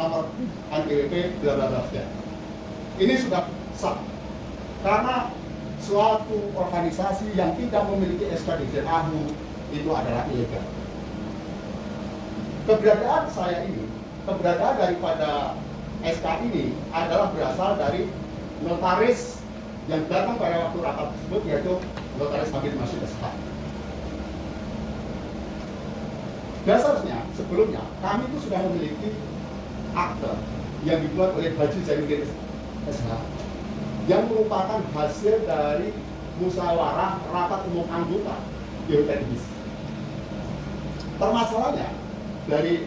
nomor NPWP bla bla bla. Ini sudah sah. Karena suatu organisasi yang tidak memiliki SK Dirjen AHU itu adalah ilegal. Keberadaan saya ini, keberadaan daripada SK ini adalah berasal dari notaris yang datang pada waktu rapat tersebut, yaitu notaris Habib Masjid SK. Dasarnya, sebelumnya kami itu sudah memiliki akte yang dibuat oleh Haji Zainuddin SH yang merupakan hasil dari musyawarah rapat umum anggota Geoteknis. Permasalahannya dari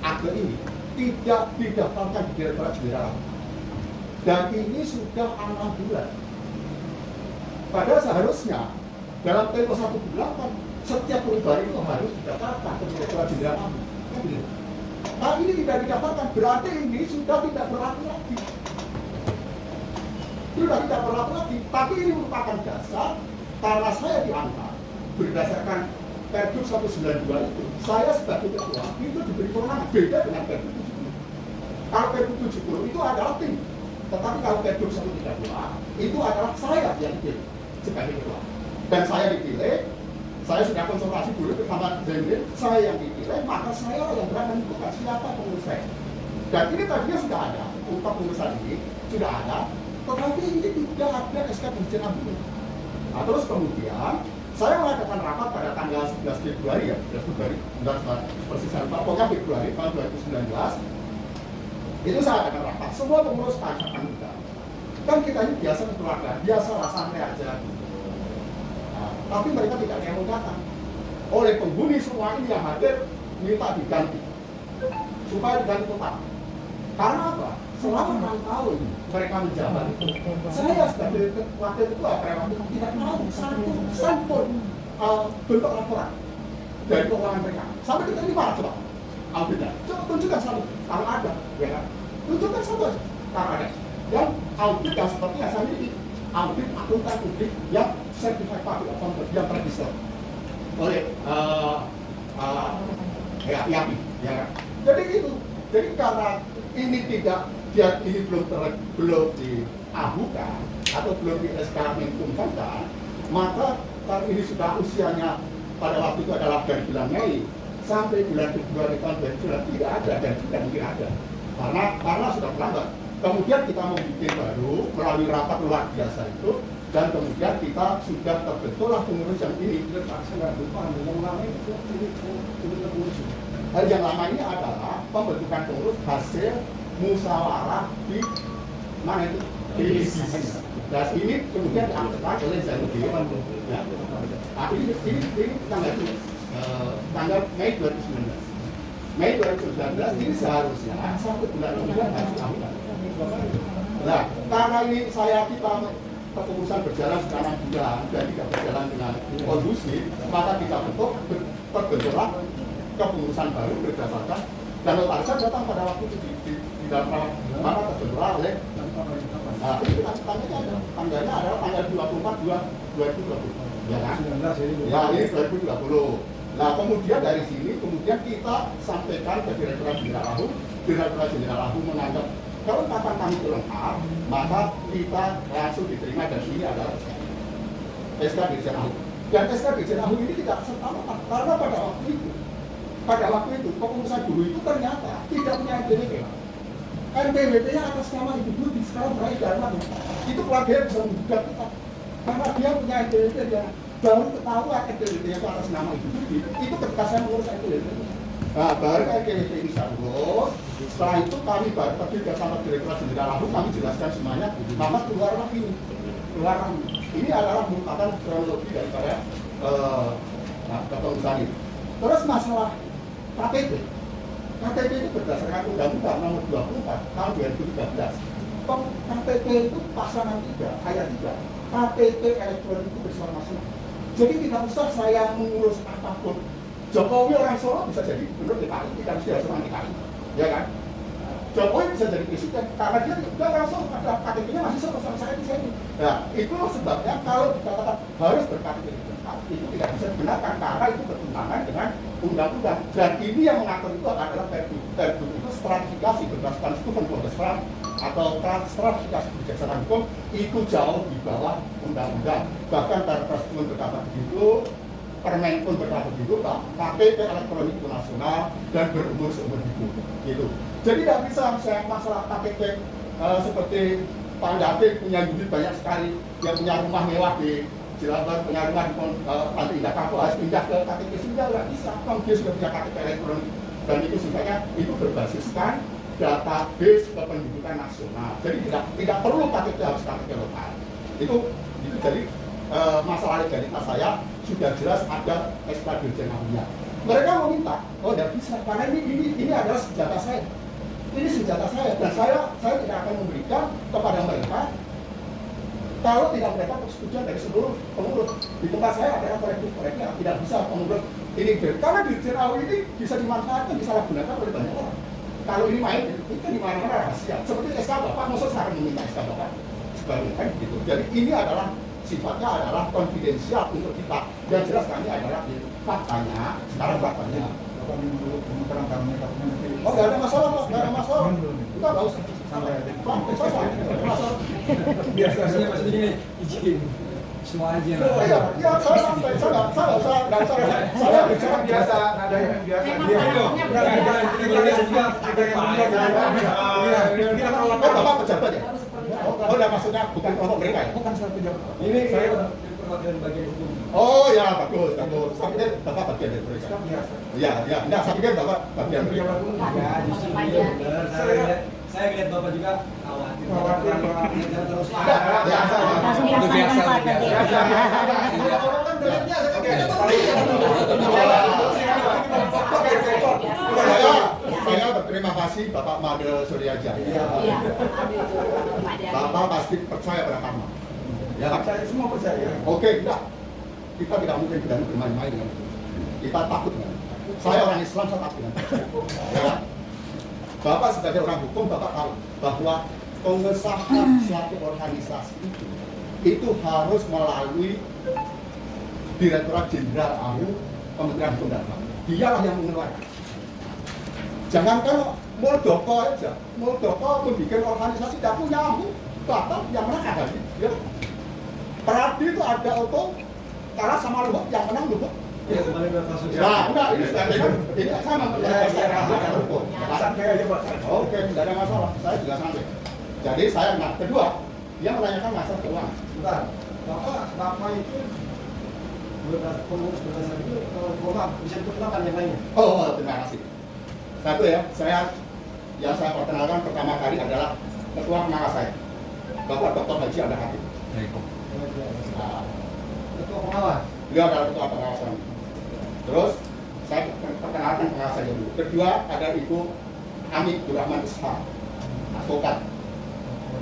akte ini tidak didaftarkan di Direktorat Jenderal, dan ini sudah 6 bulan. Padahal seharusnya dalam tempo 1 bulan kan setiap perubahan itu harus didaftarkan ke Direktorat Jenderal. Nah, ini tidak didaftarkan, berarti ini sudah tidak berlaku lagi. Sudah tidak berlaku lagi, tapi ini merupakan dasar karena saya diangkat berdasarkan Pergub 192 itu. Saya sebagai ketua itu diberi kewenangan beda dengan Pergub 70. Kalau Pergub 70 itu adalah tim, tetapi kalau Pergub 132 itu adalah saya yang dipilih sebagai ketua. Dan saya dipilih, saya sudah konsultasi dulu bersama Zainuddin, saya yang dipilih, maka saya yang berani menentukan siapa pengurus saya. Dan ini tadinya sudah ada, untuk pengurusan ini sudah ada, tetapi ini tidak ada SK Dirjen AHU. Nah, terus kemudian saya mengadakan rapat pada tanggal 11 Februari ya, 11 Februari, persisan pokoknya Februari tahun 2019. Itu saya adakan rapat, semua pengurus pajak kita. Kan kita ini biasa keluarga, biasa santai aja. Nah, tapi mereka tidak ada yang mau datang. Oleh penghuni semua ini yang hadir minta diganti, supaya diganti total. Karena apa? Selama 6 tahun mereka menjabat itu, saya sebagai wakil ketua pada waktu itu tidak tahu satu bentuk laporan dari keuangan mereka. Sampai kita ini mana coba auditnya? Coba tunjukkan satu, kalau ada, ya kan? Tunjukkan satu aja, kalau ada. Dan audit yang seperti yang saya miliki, audit akuntan publik yang certified public accountant yang terregister oleh IAPI, ya kan? Jadi itu. Jadi karena ini tidak ini belum diahukan atau belum di SK Menkumham, maka kalau ini sudah usianya pada waktu itu adalah dari bulan Mei sampai bulan Februari tahun 2019 tidak ada dan tidak mungkin ada karena sudah terlambat. Kemudian kita membuat baru melalui rapat luar biasa itu, dan kemudian kita sudah terbentuklah pengurus yang ini. Yang lama ini adalah pembentukan pengurus hasil musyawarah di mana itu? Di sini. Dan ini kemudian diangkat oleh Zainuddin. Ya. Nah, ini tanggal Mei 2019. Mei 2019 ini seharusnya 1 bulan kemudian harus diangkat. Nah, karena ini kita kepengurusan berjalan selama 6 bulan dan tidak berjalan dengan kondusif, maka kita terbentuklah kepengurusan baru berdasarkan, dan notarisnya datang pada waktu itu di dalam rapat, maka terbentuklah oleh ini kita tanggalnya adalah tanggal 24/2/2020, ya kan? Ya, ini 2020. Nah, kemudian dari sini kemudian kita sampaikan ke Direktorat Jenderal AHU. Direktorat Jenderal AHU menganggap kalau kapan kami itu lengkap, maka kita langsung diterima, dan ini adalah SK Dirjen AHU. Dan SK Dirjen AHU ini tidak serta-merta, karena pada waktu itu kepengurusan dulu itu ternyata tidak punya NPWP. NPWP-nya atas nama Ibu Budi, sekarang meraih dana. Itu keluarga yang bisa menggugat kita, karena dia punya NPWP, dia baru ketahuan NPWP-nya itu atas nama Ibu Budi. Itu ketika saya mengurus NPWP. Nah, baru NPWP ini saya urus. Setelah itu kami baru pergi ke kantor Direktorat Jenderal AHU, kami jelaskan semuanya, maka keluarlah ini. Ini adalah merupakan kronologi daripada kepengurusan ini. Terus masalah KTP. KTP itu berdasarkan Undang-Undang Nomor 24 Tahun 2013. KTP itu pasangan 3, ayat 3. KTP elektronik itu bersama masing. Jadi tidak usah saya mengurus apapun. Jokowi orang Solo bisa jadi gubernur DKI, tidak mesti harus orang DKI, ya kan? Jokowi bisa jadi presiden karena dia juga orang Solo, ada KTP-nya masih sama saya di sini. Nah, itulah sebabnya kalau dikatakan harus berKTP itu tidak bisa digunakan karena itu bertentangan dengan undang-undang, dan ini yang mengatur itu adalah Pergub itu stratifikasi berdasarkan Stephen Bundesrat atau stratifikasi kebijaksanaan hukum itu jauh di bawah undang-undang. Bahkan Perpres pun berkata begitu, Permen pun berkata begitu, KTP elektronik itu nasional dan berumur seumur hidup. Gitu. Jadi tidak bisa saya masalah KTP seperti Pak David punya unit banyak sekali, yang punya rumah mewah di Cilegon, punya rumah di Pantai Indah Kapuk, harus pindah ke KTP Sunda, nggak bisa. Kalau dia sudah punya KTP elektronik dan itu sebenarnya itu berbasiskan database kependudukan nasional. Jadi tidak perlu KTP, harus KTP lokal. Itu jadi masalah legalitas saya sudah jelas ada SK Dirjen Ahunya. Mereka mau minta, oh tidak bisa karena ini adalah senjata saya. Ini senjata saya dan saya tidak akan memberikan kepada mereka kalau tidak mendapat persetujuan dari seluruh pengurus. Di tempat saya adalah kolektif tidak bisa pengurus ini karena Dirjen AU ini bisa dimanfaatkan, disalahgunakan oleh banyak orang. Kalau ini main itu di mana-mana rahasia. Seperti SK Bapak, maksud saya akan meminta SK Bapak sebagai kan gitu. Jadi ini adalah sifatnya adalah konfidensial untuk kita. Yang jelas kami adalah faktanya, sekarang faktanya. Oh, nggak ada masalah, Pak. Nggak ada masalah. Kita nggak usah. Biasanya maksudnya gini, izin semua aja. Iya, saya santai, saya nggak usah, saya bicara biasa, ada yang biasa. Bapak pejabat ya? Oh, udah maksudnya bukan kelompok mereka ya? Bukan saya pejabat. Ini saya perwakilan bagian hukum. Oh ya, bagus. Saya pikir Bapak bagian dari mereka. Iya, enggak, saya pikir Bapak bagian dari mereka. Ya, justru saya lihat Bapak juga khawatir terus. Langsung dilaksanakan Pak tadi. Saya berterima kasih Bapak Made Suryajaya. Bapak pasti percaya pada kami. Ya, saya semua percaya. Oke, enggak. Kita tidak mungkin berani bermain-main dengan itu. Kita takut dengan itu. Saya orang Islam, saya takut dengan itu. Ya. Bapak sebagai orang hukum, Bapak tahu bahwa pengesahan suatu organisasi itu harus melalui Direktorat Jenderal AU Kementerian Hukum dan HAM. Dialah yang mengeluarkan. Jangankan Muldoko aja, Muldoko membuat organisasi tidak punya AU, bahkan yang menang ada ya. Peradi itu ada auto, kalah sama Luhut, yang menang Luhut. Ya, kembali ke kasus. Nah, enggak, ini saya mempercayai secara hukum. Santai aja, Pak. Oke, tidak ada masalah. Saya juga santai. Jadi saya kedua, dia menanyakan masalah keuangan. Bentar, Bapak itu pengurus berdasar itu, bisa diperkenalkan yang lainnya. Oh, terima kasih. Satu ya, yang saya perkenalkan pertama kali adalah ketua pengarah saya, Bapak Dr. Haji Anda Hatip. Nah, Ketua pengawas. Beliau adalah ketua pengawas kami. Terus saya perkenalkan pengawas saya dulu. Kedua ada Ibu Ami Abdurrahman Ishak, advokat.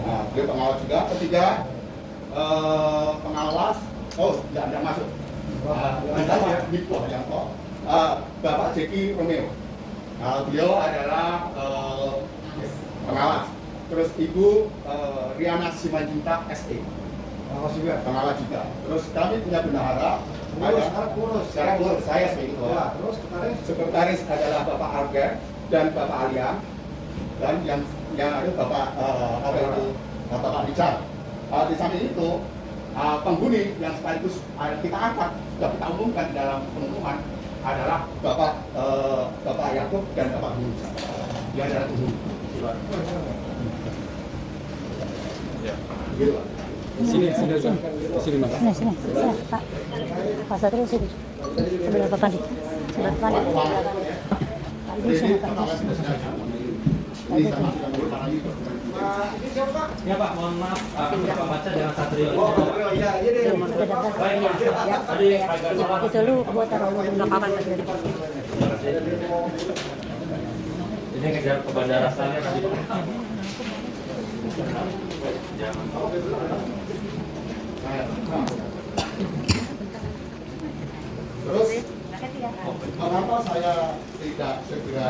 Nah, beliau pengawas juga. Ketiga pengawas, tidak masuk. Bapak Jeki Romeo. Beliau adalah pengawas. Terus Ibu Riana Simanjuntak SE. Pengawas juga. Terus kami punya bendahara. Sekarang pengurus. Saya sebagai ketua. Terus sekretaris adalah Bapak Arger dan Bapak Alia. Dan yang ada Bapak Bapak Richard. Di samping itu penghuni yang sekaligus kita angkat, sudah kita umumkan di dalam pengumuman adalah Bapak Yakub dan Bapak Yunus. Dia adalah penghuni. Gitu, Pak. Sini Mas. Sini, Pak. Pak Satrio sini. Sebelah Pak Pandi. Sebelah Pandi. Pak Ibu sini, Pak Ibu. Ini sama dulu Pak Ali. Ya Pak, mohon maaf, aku lupa baca jangan Satrio. iya deh. Ya, Tadi agak salah. itu lu buat taruh lu enggak apa-apa Mas. Ini kejar ke bandara saya nanti. Jangan. Terus kenapa saya tidak segera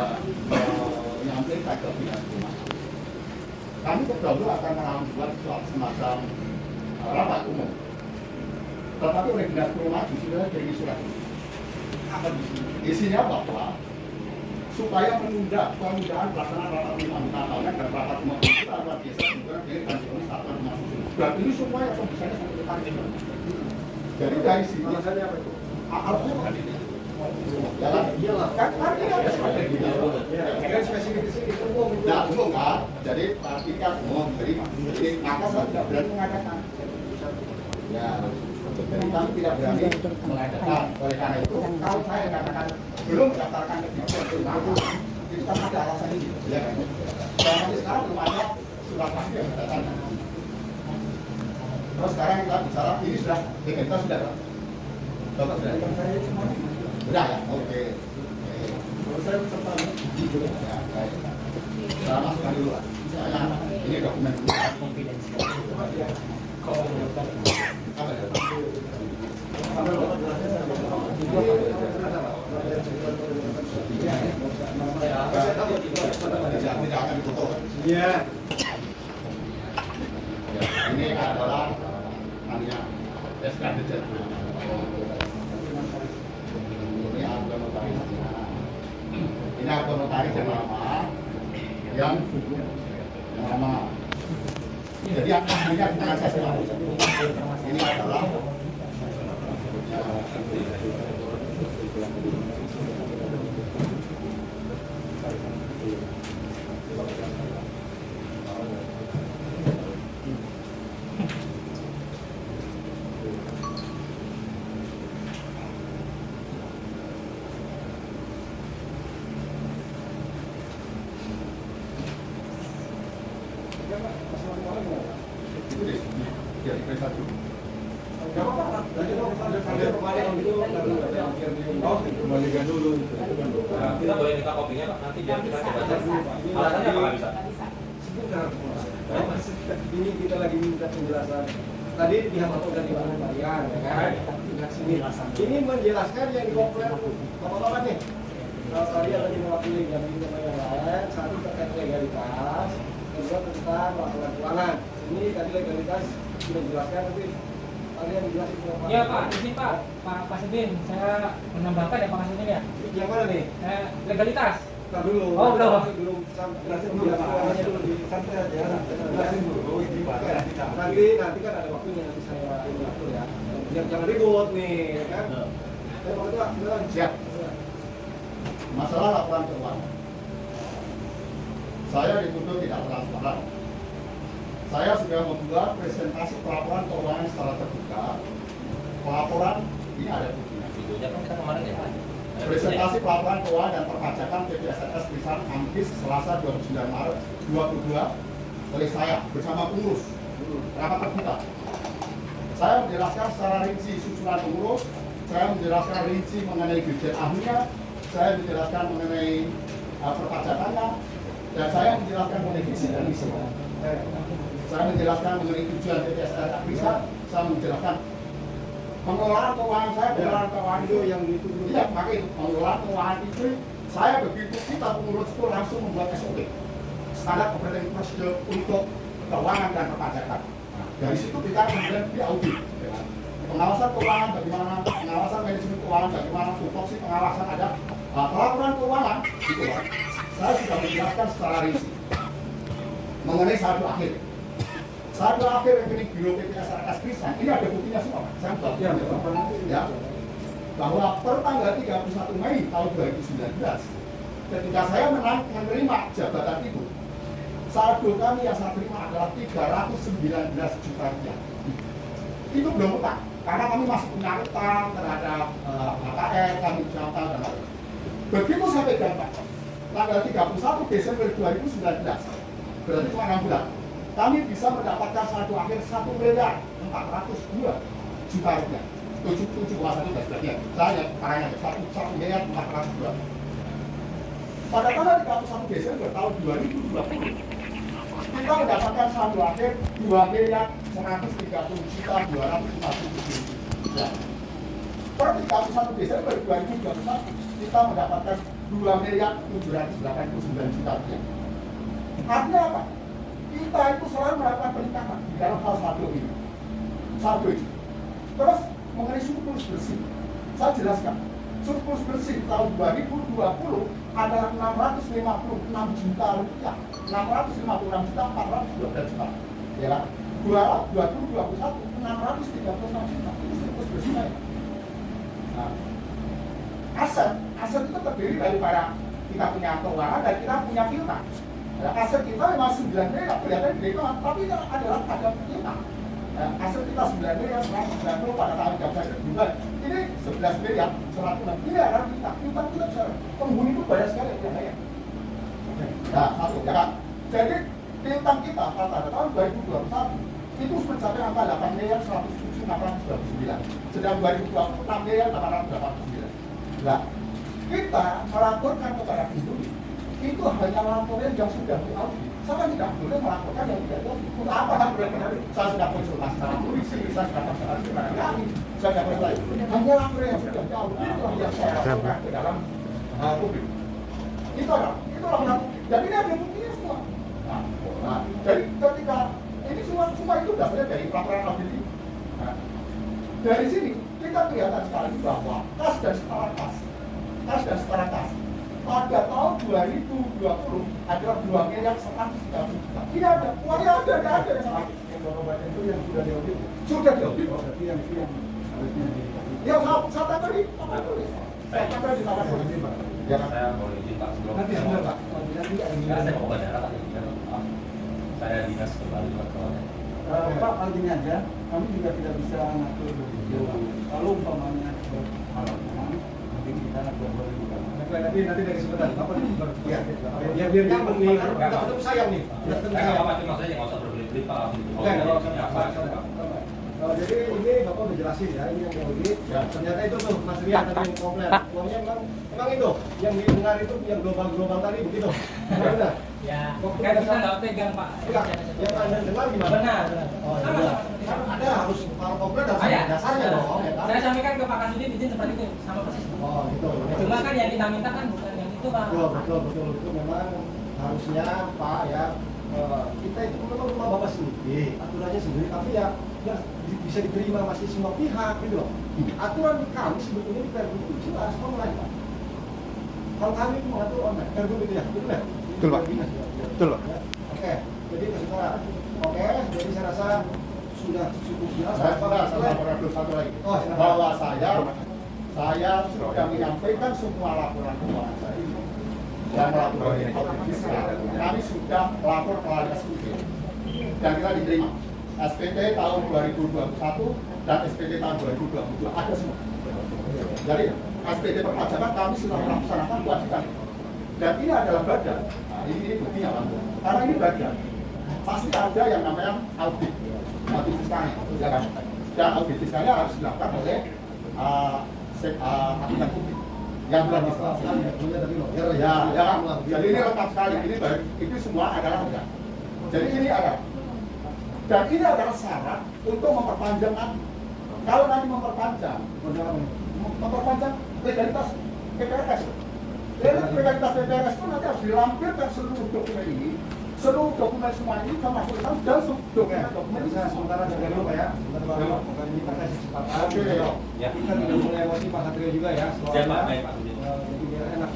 menyampaikan ke pihak rumah? Kami terdahulu akan membuat semacam rapat umum. Tetapi oleh dinas perumahan sudah kirim surat. Isinya bahwa supaya penundaan pelaksanaan rapat pemilihan tahunan dan rapat pemilihan luar biasa dan dikomisi satuan rumah susun. Dan ini semuanya pembicaranya sampai ke target. Jadi dari sini Alasannya apa itu? alasannya bukan ini. Iyalah. Kan ini ada strategi. Kan spesifik di sini itu umum. Nah, umum kan. Jadi tingkat umum terima. Jadi maka saya tidak berani mengatakan. Ya, jadi kami tidak berani mengadakan. Oleh karena itu, kalau saya katakan belum mendaftarkan ke DPR, itu kan ada alasan ini. Ya kan? Dan sampai sekarang belum ada surat pasti yang mendatangkan. Terus sekarang kita bicara ini sudah kita sudah Bapak sudah sudah ya, oke. Kalau saya serta ya, baik. Saya masukkan dulu lah. Misalnya ini dokumen konfidensial. Apa ya? Tidak akan ditutup. Iya. Ini adalah namanya SKD. Ini akte notaris yang lama, yang lama. Jadi aslinya bukan saya sendiri. Ini adalah Kembalikan dulu. Kita boleh minta kopinya Pak, nanti biar kita baca. Alasannya apa nggak bisa? Sebentar. Ini kita lagi minta penjelasan. Tadi pihak bapak udah dibayar, ya kan? Ini menjelaskan yang dikomplain bapak-bapak nih. Kalau tadi ada di mewakili yang lain, satu terkait legalitas, kedua tentang laporan keuangan. Ini tadi legalitas sudah dijelaskan, tapi kalian jelasin ke Pak. Iya Pak, izin Pak Sedin, saya menambahkan ya Pak Sedin ya. Yang mana nih? Legalitas. Ntar dulu. Oh, belum. Belum jelasin dulu ya, Pak. Dulu di santai aja. Jelasin dulu. Nanti kan ada waktunya nanti saya atur ya. Jangan ribut nih, ya kan? Saya mau itu bilang siap. Masalah laporan keuangan. Saya dituduh tidak transparan. Saya sudah membuat presentasi pelaporan keuangan secara terbuka. Pelaporan ini ada buktinya. Videonya kan kita kemarin ya Pak. Presentasi pelaporan keuangan dan perpajakan PPSNS Pisan Ampis Selasa 29 Maret 2022 oleh saya bersama pengurus rapat terbuka. Saya menjelaskan secara rinci susunan pengurus, saya menjelaskan rinci mengenai dirjen ahlinya, saya menjelaskan mengenai perpajakannya, dan saya menjelaskan mengenai visi dan misi. Saya menjelaskan mengenai tujuan PPSNS Pisan, saya menjelaskan pengelolaan keuangan saya, pengelolaan keuangan itu yang dituduh. Tidak pakai itu. Pengelolaan keuangan itu, saya begitu kita pengurus itu langsung membuat SOP, standar operating procedure untuk keuangan dan perpajakan. Nah, dari situ kita kemudian diaudit. Pengawasan keuangan bagaimana, pengawasan manajemen keuangan bagaimana, tupoksi pengawasan ada, pelaporan keuangan, gitu kan. Saya sudah menjelaskan secara rinci mengenai saldo akhir. Saldo akhir rekening Biro PPSNS Pisan, ini ada buktinya semua, Pak. Saya buat ya, bahwa per tanggal 31 Mei tahun 2019, ketika saya menerima jabatan itu, saldo kami yang saya terima adalah 319 juta rupiah. Itu belum utang, karena kami masih punya utang terhadap HKR, kami utang dan lain. Begitu sampai dampak tanggal 31 Desember 2019, berarti cuma 6 bulan. Kami bisa mendapatkan saldo akhir 1.402 juta rupiah. 7,1 berarti saya caranya 1 miliar 402. Pada tanggal 31 Desember tahun 2020, kita mendapatkan saldo akhir 2 miliar 130 juta 257 juta. Per 31 Desember 2021, kita mendapatkan 2 miliar 789 juta rupiah. Artinya apa? Kita itu selalu melakukan peningkatan di dalam hal saldo ini. Saldo itu. Terus mengenai surplus bersih, saya jelaskan. surplus bersih tahun 2020 adalah 656 juta rupiah, 656 juta 412 juta, ya kan? 2021 636 juta, itu surplus bersih. Nah, aset itu terdiri dari para kita punya keuangan dan kita punya piutang. Nah, aset kita memang 9 miliar, kelihatan gede banget, tapi itu adalah ada piutang. Nah, aset kita 9 miliar 190 pada tahun 2022, ini 11 miliar 106 miliar kan piutang kita besar. Penghuni itu banyak sekali yang bayar. Nah, satu ya kan. Jadi piutang kita pada tahun 2021 itu mencapai angka 8 miliar 107.629, sedang 2020 6 miliar 889. Nah, kita melaporkan kepada penduduk itu hanya laporan yang sudah diaudit. Saya tidak boleh melaporkan yang tidak diaudit. Untuk apa kan benar-benar saya sudah konsultasi sama polisi, saya sudah konsultasi kepada kami, saya tidak boleh lagi. Hanya laporan yang sudah diaudit itu yang saya laporkan ke dalam publik. Itu laporan. Jadi ini ada buktinya semua. Nah, jadi ketika ini semua itu dasarnya dari laporan audit ini. Nah, dari sini kita kelihatan sekali bahwa kas dan setara kas pada tahun 2020 adalah 2 miliar 130 juta. Ini ada, uangnya ada yang sama. Itu yang sudah diaudit. Sudah diaudit. Berarti yang harusnya Ya, saya tadi, saya tadi sama polisi, Pak. Ya kan? Saya boleh izin Pak sebelum nanti sebentar Pak. Nanti Karena saya mau ke daerah Pak. Saya dinas kembali Pak. Pak, paling aja, kami juga tidak bisa ngatur begitu. Kalau umpamanya malam, nanti kita boleh buka. Nanti dari sebentar, apa nih? Ya biar nyambung nih. Kita ketemu sayang nih. Saya nggak apa-apa, cuma saya nggak usah berbelit-belit Pak. Jadi ini Bapak udah jelasin ya, ini yang diaudit. Ya, ternyata itu tuh Mas Rian tadi yang komplain. Uangnya memang itu, yang didengar itu yang global tadi begitu. Benar? Ya, kan kita nggak pegang Pak. Yang Anda dengar gimana? Benar. Oh, Sama, iya. sama. Kan ada harus kalau komplain harus Ada ada dasarnya dong. Ya kan? Saya sampaikan ke Pak Kasudin izin seperti itu, sama persis. Oh, gitu. Cuma kan yang kita minta kan bukan yang itu Pak. Betul. Itu memang harusnya Pak ya, kita itu memang rumah Bapak sendiri, aturannya sendiri, tapi ya bisa diterima masih semua pihak gitu loh. Aturan kami sebetulnya di Pergub itu jelas online Pak. Kalau kami itu mengatur online, Pergub itu ya, betul ya? Betul, Pak. Betul, Pak. Ya. Oke, jadi kesimpulan. Oke, jadi saya rasa sudah cukup jelas. Saya laporan satu lagi. Oh, silakan. Bahwa saya sudah menyampaikan semua laporan keuangan saya dan laporan audit fiskal. Kami sudah melapor ke LSUD dan kita diterima. SPT tahun 2021 dan SPT tahun 2022 ada semua. Jadi SPT perpajakan kami sudah melaksanakan kewajiban. Dan ini adalah badan. Nah, ini buktinya Pak. Karena ini badan. Pasti ada yang namanya audit fiskalnya, ya kan? Dan audit fiskalnya harus dilakukan oleh akuntan publik yang belum diselesaikan. Ya kan? Jadi ini lengkap sekali. Ini baik. Itu semua adalah ada. Jadi ini ada. Dan ini adalah syarat untuk memperpanjang nanti. Kalau nanti memperpanjang legalitas PPRS. Legalitas PPRS itu nanti harus dilampirkan seluruh dokumen ini, seluruh dokumen semua ini termasuk dan dokumen ini. Bisa sementara jaga dulu Pak ya. Sebentar Pak. Bukan kita kasih kesempatan. Oke. Ya. Kita tidak boleh emosi Pak Satrio juga ya. Siap Pak, baik Pak. Jadi biar enak.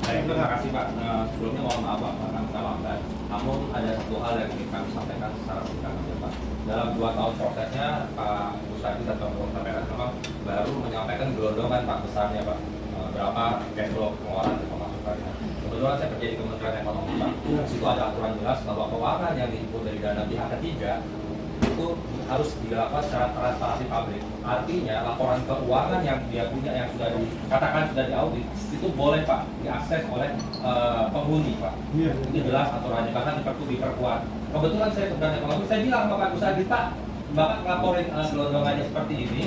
Baik, terima kasih Pak. Sebelumnya mohon maaf Pak, karena kita lambat. Namun ada satu hal yang ingin kami sampaikan secara singkat saja Pak. Dalam 2 tahun prosesnya, Pak Pusadi dan Pak Kapolres memang baru menyampaikan gelondongan Pak besarnya Pak. Berapa cash flow pengeluaran dan pemasukannya. Kebetulan saya kerja di Kementerian Ekonomi Pak. Di situ ada aturan jelas bahwa keuangan yang dihimpun dari dana pihak ketiga itu harus dilakukan secara transparansi publik. Artinya laporan keuangan yang dia punya yang sudah dikatakan sudah diaudit itu boleh Pak diakses oleh penghuni Pak. Itu jelas aturannya, bahkan diperkuat. Kebetulan saya Kementerian Ekonomi, saya bilang Bapak Pusadi Pak, Bapak laporin gelondongannya seperti ini,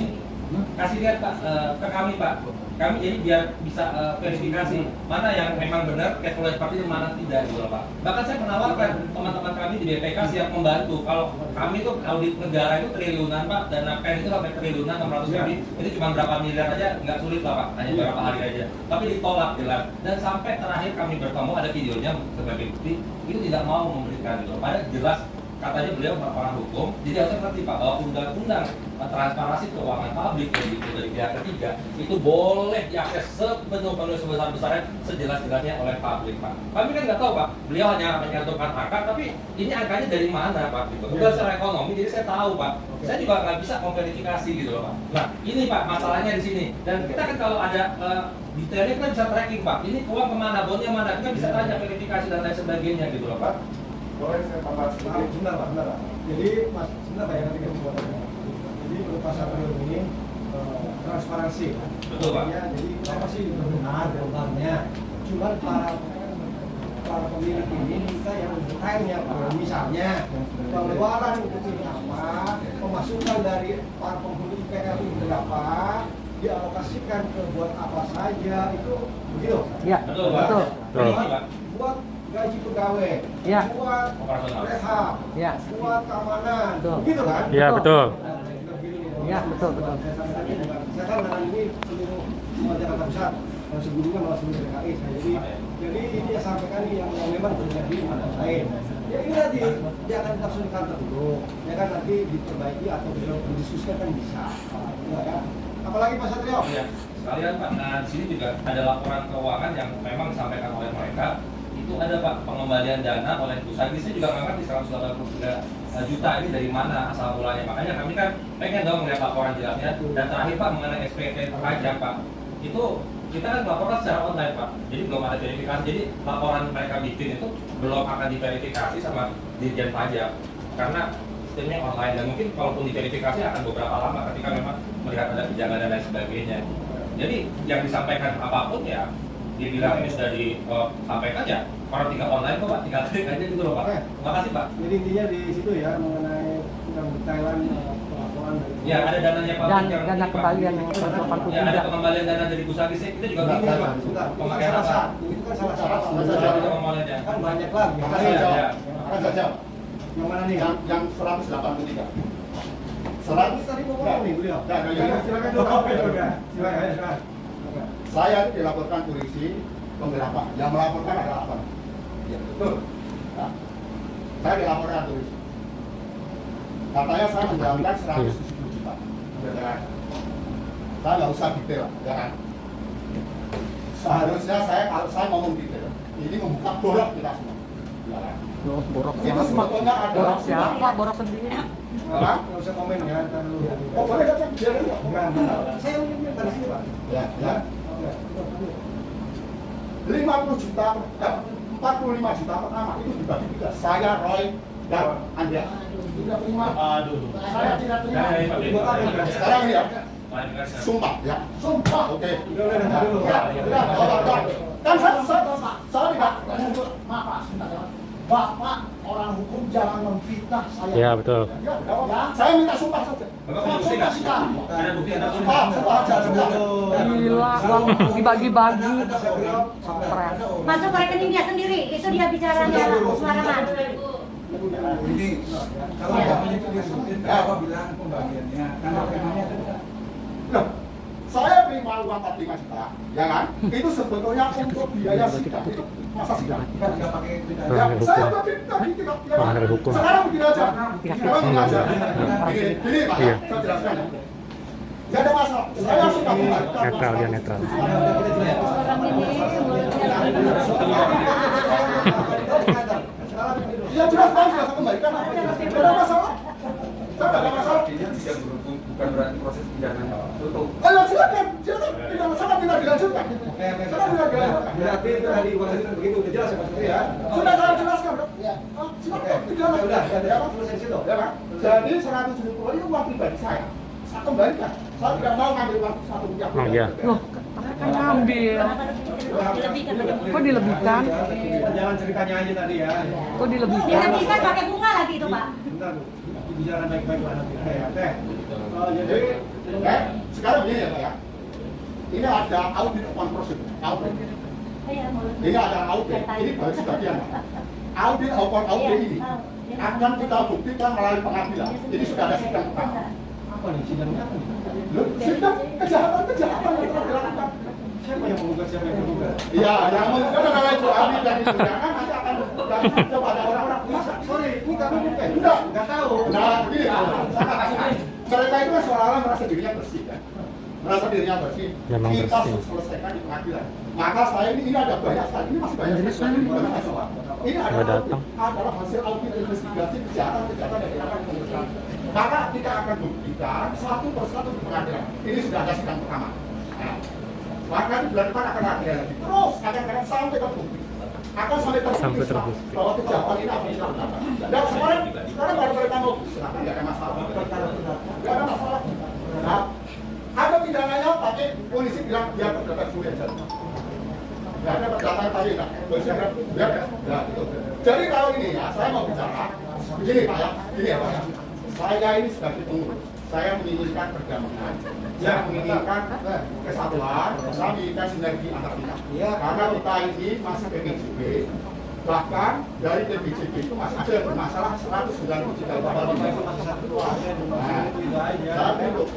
kasih lihat Pak ke kami Pak. Kami jadi biar bisa verifikasi mana yang memang benar cash flow seperti itu, mana tidak gitu loh Pak. Bahkan saya menawarkan teman-teman kami di BPK siap membantu. Kalau kami itu audit negara itu triliunan Pak, dana PEN itu sampai triliunan 600 lebih. Ini cuma berapa miliar aja nggak sulit lah Pak, hanya beberapa hari aja. Tapi ditolak jelas. Dan sampai terakhir kami bertemu ada videonya sebagai bukti itu tidak mau memberikan gitu. Padahal jelas katanya beliau orang hukum, jadi harus ngerti Pak bahwa undang-undang transparansi keuangan publik yang dibuat dari pihak ketiga itu boleh diakses sepenuh-penuh sebesar-besarnya sejelas-jelasnya oleh publik Pak. Kami kan nggak tahu Pak, beliau hanya menyatukan angka, tapi ini angkanya dari mana Pak? Gitu. Bukan secara ekonomi, jadi saya tahu Pak. Saya juga nggak bisa memverifikasi gitu loh Pak. Nah ini Pak masalahnya di sini. Dan kita kan kalau ada detailnya kita bisa tracking Pak. Ini uang kemana, bonnya mana, kita bisa tanya verifikasi dan lain sebagainya gitu loh Pak. Boleh saya tambah sedikit? Sebentar Pak, sebentar Pak. Jadi Mas, sebentar Pak ya nanti kita buat. Jadi untuk pasar Satrio ini transparansi. Betul Pak. Ya, jadi apa sih benar gambarnya? Cuman para pemilik ini kita yang detailnya Pak. Misalnya pengeluaran untuk ini apa, pemasukan dari para penghuni IPL ini berapa, dialokasikan ke buat apa saja, itu begitu? Ya, Betul Pak. betul. Ini Pak. Buat gaji pegawai, Ya. buat Operasional. rehab, Ya. buat keamanan, Betul. begitu kan? Ya, betul. Ya, betul, betul. Saya kan dengan ini seluruh semua Jakarta Pusat, dan sebelumnya malah seluruh DKI. Jadi ini yang sampaikan ini yang memang terjadi di tempat lain. Ya ini nanti dia akan langsung di kantor dulu, ya kan nanti diperbaiki atau didiskusikan kan bisa, ya kan? Apalagi Pak Satrio? Ya, sekalian Pak. Nah, di sini juga ada laporan keuangan yang memang disampaikan oleh mereka. Itu ada Pak pengembalian dana oleh pusat. Saya juga nggak ngerti 183 juta ini dari mana asal mulanya. Makanya kami kan pengen dong melihat laporan jelasnya. Dan terakhir Pak mengenai SPT pajak Pak, itu kita kan melaporkan secara online Pak. Jadi belum ada verifikasi. Jadi laporan mereka bikin itu belum akan diverifikasi sama Dirjen Pajak karena sistemnya online dan mungkin kalaupun diverifikasi akan beberapa lama ketika memang melihat ada kejanggalan dan lain sebagainya. Jadi yang disampaikan apapun ya dibilang ini sudah disampaikan ya orang tinggal online kok Pak, tinggal klik aja gitu loh Pak. Terima kasih Pak. Jadi intinya di situ ya mengenai detailan pelaporan dari Ya ada dananya Pak. Dan yang dana Pak. kembalian yang Ya ada 183. pengembalian dana dari pusat kita juga bingung Pak. Sebentar, Pemakaian salah apa? satu. Itu kan salah satu. Itu pengembaliannya. Kan banyak lagi. Akan Iya, saya iya. jawab. Akan saya jawab. Yang mana nih? Yang 183. Tadi tadi mau ngomong nih beliau. Silakan dulu. Silakan. Saya dilaporkan polisi penggelapan. Yang melaporkan adalah apa? Ya, betul. Nah, saya dilaporkan polisi. Katanya saya menjalankan 170 juta. Ya kan? Saya nggak usah detail, ya kan? Seharusnya kalau saya ngomong detail, ini membuka borok kita semua. Ya kan? Borok Itu siapa? sebetulnya adalah Borok siapa? Borok sendiri. Apa? Nggak usah komen ya. Ntar dulu. Oh, boleh nggak cek? Biar dulu. Bukan. Saya ingin dari sini Pak. Ya, ya. 50 juta, 45 juta pertama itu dibagi tiga. Saya, Roy, dan Anda. Tidak terima. Aduh. Saya tidak terima. Ya, ya, Pak. Sekarang ya, Klarifikasi. sumpah ya. Sumpah, oke. Udah, dulu. Ya, udah. Kan saya tidak. Maaf Pak, sebentar ya. Bapak orang hukum jangan memfitnah saya. Ya, betul. Ya, saya minta sumpah saja. Bapak punya bukti nggak? Ada bukti nggak? Sumpah, sumpah. Gila, uang dibagi-bagi. Keren. Masuk ke rekening dia sendiri, itu dia bicaranya sembarangan. Ini kalau namanya itu disebutin apa bilang pembagiannya karena rekeningnya ada. Loh, saya terima uang 45 juta, ya kan? Itu sebetulnya untuk biaya sidang. Itu masa sidang? Kan nggak pakai tidak. Ya, saya tadi tidak. Pelanggaran hukum. Sekarang begini aja. Pihak Sekarang begini aja. hukum. Gini, Pak, Iya. saya jelaskan ya. Tidak ada masalah. Saya sudah kembalikan. Netral, dia netral. Ya jelas Bang, sudah saya kembalikan. Tidak ada masalah. Saya tidak ada masalah. Artinya tidak berhukum bukan berarti proses pidana tutup. Ayo silakan, silakan. Tidak masalah, tidak dilanjutkan. Oke, Silakan tidak dilanjutkan. berarti itu tadi uang itu begitu udah jelas ya Pak Satrio ya. Sudah saya jelaskan, Bro. Ya. Silakan, tidak Ya udah, masalah. ya Pak selesai di situ. Ya kan? Jadi 170 itu uang pribadi saya. Saya kembalikan. Saya tidak mau ngambil uang 1 rupiah. Oh, iya. Loh, kan ngambil. Kok dilebihkan? Jangan ceritanya aja tadi ya. Kok dilebihkan? Dilebihkan pakai bunga lagi itu Pak. Bentar, bicara baik-baik Pak nanti. Ya, teh. Jadi Sekarang begini ya Pak ya. Ini ada audit on prosedur. Audit. Ini ada audit. Ini baru sebagian. Audit upon audit ini akan kita buktikan melalui pengadilan. Ini sudah ada sidang pertama. apa nih sidangnya apa nih? Loh, sidang kejahatan yang telah dilakukan. Siapa yang menggugat siapa yang menggugat? Iya, yang menggugat adalah Ibu Ami dan Ibu Jangan nanti akan Coba ada orang-orang Masa, sorry, ini kami bukan. Enggak. Nggak tahu. Nah, begini, mereka itu kan seolah-olah merasa dirinya bersih kan, merasa dirinya bersih. Memang Kita bersih. harus selesaikan di pengadilan. Maka saya ini ada banyak sekali, ini masih banyak. Ini adalah hasil audit investigasi kejahatan yang dilakukan pemerintah. Maka kita akan buktikan satu persatu di pengadilan. Ini sudah ada sidang pertama. Nah, maka di bulan depan akan ada lagi. Terus akan sampai terbukti. Akan sampai Sampai terbukti terbukti. bahwa kejahatan ini apa yang dilakukan. Dan sekarang baru mereka mau silakan, nggak ada masalah. Nggak ada masalah. Nah, ada pidananya pakai polisi bilang dia berdasar sulit aja. Nggak ada berdasar tadi nggak. Ya, itu. Jadi kalau ini ya, saya mau bicara begini Pak ya, ini ya Pak ya. Saya ini sebagai pengurus, saya menginginkan perdamaian, saya menginginkan kesatuan, saya menginginkan sinergi antar kita. Karena kita ini masih PBJB, bahkan dari PBJB itu masih ada yang bermasalah 190 juta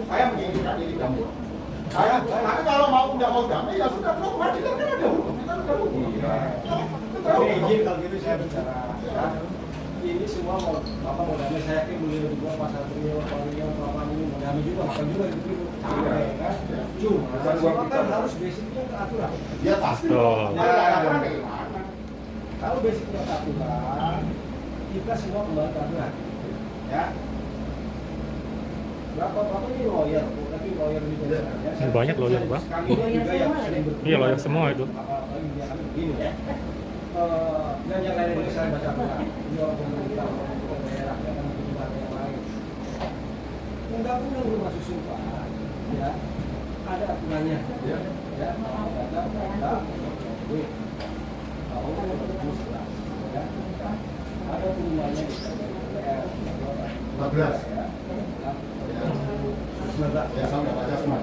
saya menginginkan ini damai. Tapi kalau nggak mau damai ya sudah belum pengadilan kan ada hukum. Kita ada hukum. Tapi izin kalau gitu saya bicara. Ya. Ini semua mau Bapak mau damai, saya yakin beliau juga Pak Satrio, Pak Rio, Pak Mani mau damai juga, makan juga gitu. Kan? Cuma semua kan harus basicnya aturan. Ya pasti. Betul. Aturan bagaimana? Kalau basicnya aturan, kita semua kembali ke aturan. Ya. Bapak ini lawyer, tapi lawyer di ya. Banyak lawyer, Bang. Kami juga yang sering Iya, lawyer semua itu. Apalagi dia kami begini ya. Dan yang lain itu saya baca aturan. Ini orang pemerintah, orang daerah, dan kebutuhan yang lain. Undang-undang rumah susun Pak, ya ada aturannya. Ya, ada. Ada turunannya di DPR. 14. Ya. Ya sampai baca semua.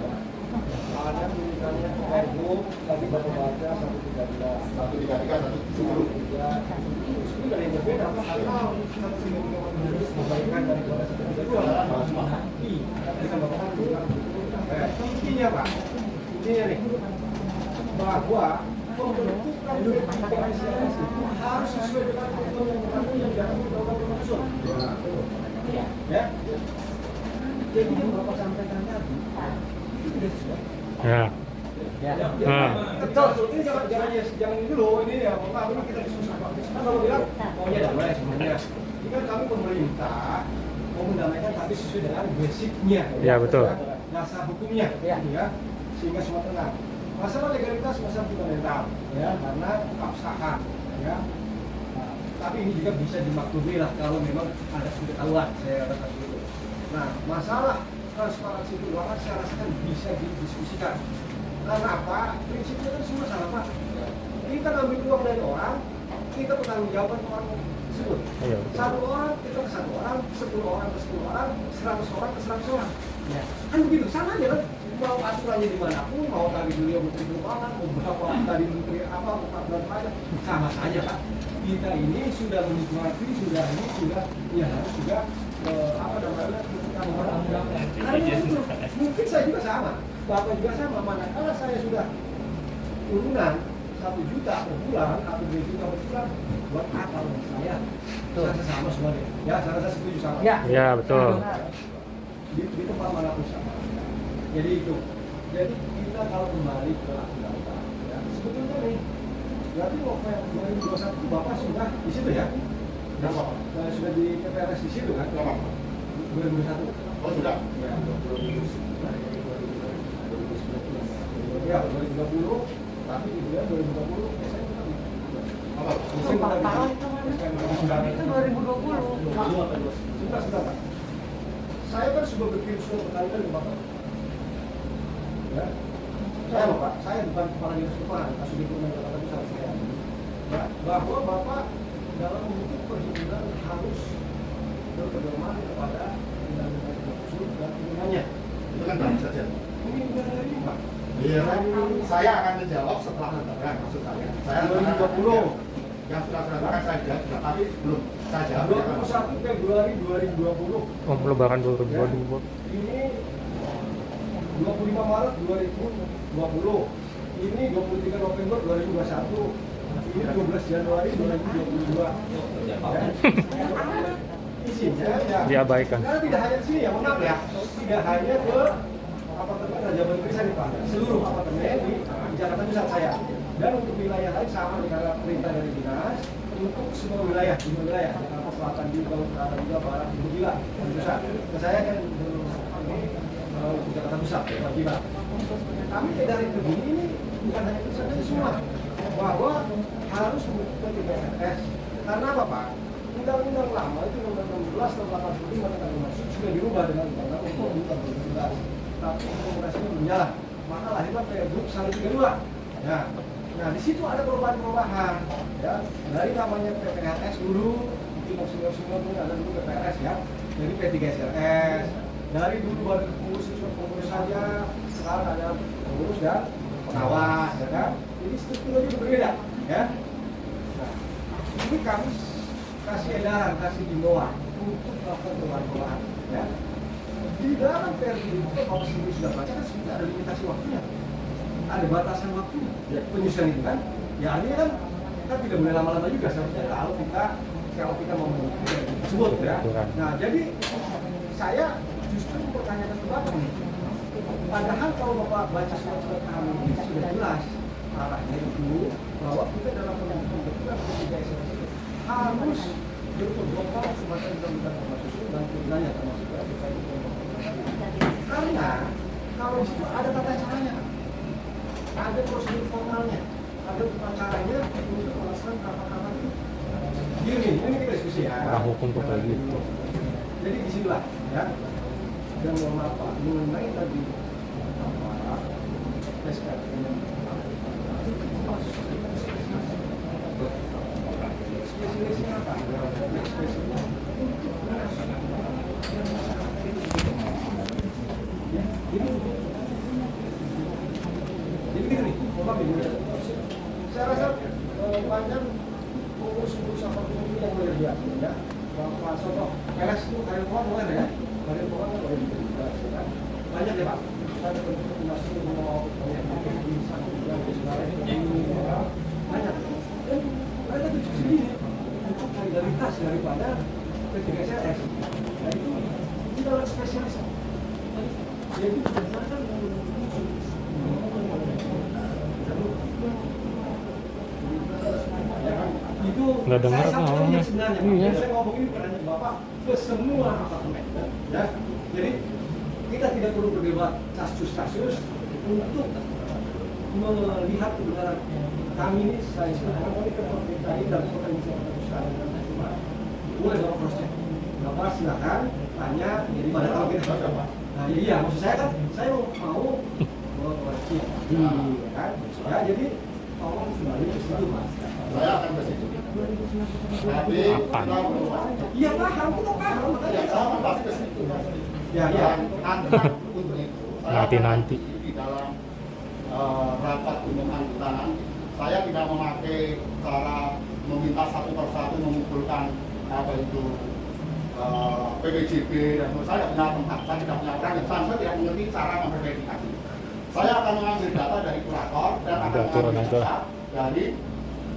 Ada tulisannya Pergub, tadi bapak baca 133, 133, 133. Itu dari yang berbeda, karena 133 harus membaikan daripada 132. Tadi kan bapak kan bilang, intinya Pak, intinya nih, bahwa pembentukan BPJS itu harus sesuai dengan ketentuan yang diatur dalam Undang-Undang. Ya. Jadi yang bapak sampaikan tadi itu sudah sesuai. Ya. Betul. Ini jangan ini dulu. Ini ya, Bapak ini kita diskusikan. Kan kalau bilang maunya damai semuanya. Ini kan kami pemerintah mau mendamaikan tapi sesuai dengan basicnya. Ya, betul. Dasar hukumnya, ya, sehingga semua tenang. Masalah legalitas masalah fundamental, ya, karena keabsahan, ya. Nah, tapi ini juga bisa dimaklumi lah kalau memang ada pengetahuan. Saya katakan itu. Nah, masalah transparansi keuangan saya rasakan bisa didiskusikan. Karena apa? Prinsipnya kan semua sama Pak. Kita ngambil uang dari orang, kita bertanggung jawab orang tersebut. Iya. Satu orang kita ke satu orang, 10 orang ke 10 orang, 100 orang ke 100 orang. Ya. Kan begitu, sama aja kan. Mau aturannya dimanapun, mau tadi beliau menteri keuangan, mau berapa tadi menteri apa, mau apa, sama saja Pak. Kita ini sudah menikmati, sudah ya harus juga apa namanya karena itu mungkin saya juga sama, Bapak juga sama. Manakala saya sudah turunan 1 juta per bulan atau 2 juta per bulan, buat apa untuk saya? Saya sama semuanya. Ya, saya rasa setuju sama. Ya, betul. Di tempat manapun sama. Jadi itu. Jadi kita kalau kembali ke aturan, ya sebetulnya nih, berarti November 2021 Bapak sudah di situ ya? Sudah di TPRS di situ kan? 2021. Oh sudah. Ya, 2020, tapi di bulan 2020 Apa? Itu 2020. Sebentar. Saya kan sudah berkirim surat berkali-kali ke Bapak. Ya. Saya bukan kepala dinas keuangan, Kasubdit Keuangan Jakarta Pusat saya. Ya, bahwa Bapak dalam membentuk perhimpunan harus berpedoman kepada undang-undang usul dan turunannya. Itu kan baik saja. Ini bukan dari Pak. Iya, saya akan menjawab setelah lebaran maksud saya. Saya 2020. Yang sudah saya jawab, tapi belum saya jawab. 21 Februari 2020. Oh, lebaran 2020. Ini 25 Maret 2020. Ini 23 November 2021. Ini 12 Januari 2022. Ya. Isinya ya. Diabaikan. Karena tidak hanya di sini ya, mohon maaf ya. Tidak hanya ke apartemen Raja Bali Krishna nih Pak. Seluruh apartemen di Jakarta Pusat saya. Dan untuk wilayah lain sama nih karena perintah dari dinas untuk semua wilayah, Jakarta Selatan juga, Utara juga, Barat juga, pusat. Nah, saya kan untuk Jakarta Pusat, Pak Gila. Kami dari begini ini bukan hanya pesan saja semua bahwa harus melakukan 3S. Karena apa Pak? Undang-undang lama itu Undang-Undang 16 tahun 85 tentang masuk sudah dirubah dengan Undang-Undang untuk 2017. Tapi implementasinya belum jalan. Maka lahirlah Pergub 132. Ya. Nah, di situ ada perubahan-perubahan. Ya. Dari namanya PPHS dulu, mungkin senior-senior pun ada dulu PPHS ya. Jadi P3SLS. Dari dulu baru pengurus saja, sekarang ada pengurus dan pengawas, ya kan? Jadi strukturnya juga berbeda, ya. Nah, ini kami kasih edaran, kasih himbauan untuk melakukan perubahan-perubahan, ya. Di dalam Pergub itu kalau sendiri sudah baca kan sudah ada limitasi waktunya, ada batasan waktunya. Ya, penyusunan itu kan, ya artinya kan kita tidak boleh lama-lama juga seharusnya kalau kita mau mengikuti tersebut, ya. Nah, jadi saya justru mempertanyakan ke Bapak nih. Padahal kalau Bapak baca surat-surat kami ini sudah jelas arahnya itu bahwa kita dalam pembentukan P3S harus berpedoman semacam undang-undang termasuk dan pimpinannya termasuk karena kalau di situ ada tata caranya, ada prosedur formalnya, ada tata caranya untuk melaksanakan kata-kata itu. Gini, ini kita diskusi ya. Arah hukum tuh kayak gitu. Jadi di situlah ya. Dan mohon maaf Pak, mengenai tadi apa SKP spesialisnya apa? Spesialisnya ya, jadi gini, Bapak Ibu, saya rasa banyak pengurus-pengurus apapun yang boleh lihat ya. Bapak Soto, LS itu kayu pohon boleh ya? Kayu pohon boleh juga, kan? Banyak ya Pak. Ada masih mau banyak di satu bulan di sekolah banyak. Dan mereka tujuh sendiri untuk legalitas daripada P3SLS. Nah itu dalam spesialis. Jadi berdasarkan itu nggak dengar saya sampaikan ngomongnya. sebenarnya. Iya. Saya ngomong ini bukan hanya Bapak ke semua apartemen. Ya. Jadi kita tidak perlu berdebat kasus-kasus untuk melihat kebenaran kami ini saya sebenarnya kami pemerintah ini dan organisasi sekarang boleh Bapak prosesnya. Bapak silakan tanya jadi pada kalau kita nah iya maksud saya kan saya mau wajib kan ya jadi tolong kembali ke situ Mas. Saya akan ke situ. Tapi Iya paham, kita paham. ya sama pasti ke situ. Ya. Nanti untuk itu. Nanti. Di dalam rapat umum anggota nanti, saya tidak memakai cara meminta satu persatu mengumpulkan apa itu PBJB dan saya tidak punya tempat, saya tidak punya orang, dan saya tidak mengerti cara memverifikasi. Saya akan mengambil data dari kurator dan akan mengambil data dari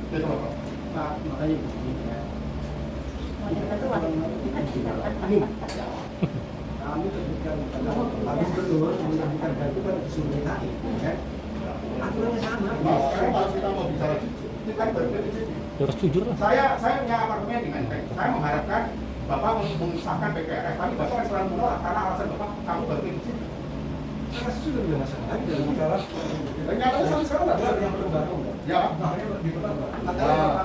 developer. Nah, makanya begini ya. Kami terbitkan habis betul menerbitkan itu kan disuruh DKI, ya. Aturannya sama. Sekarang kalau kita mau bicara jujur, kita kan PBJB. Harus jujur lah. Saya punya apartemen di Menteng. Saya mengharapkan Bapak mengesahkan PPRS, tapi Bapak selalu menolak karena alasan Bapak kamu baru di sini. Saya rasa sudah tidak masalah lagi dalam bicara. Ternyata sampai sekarang nggak ada yang perlu baru. Ya, Makanya di tempat Pak.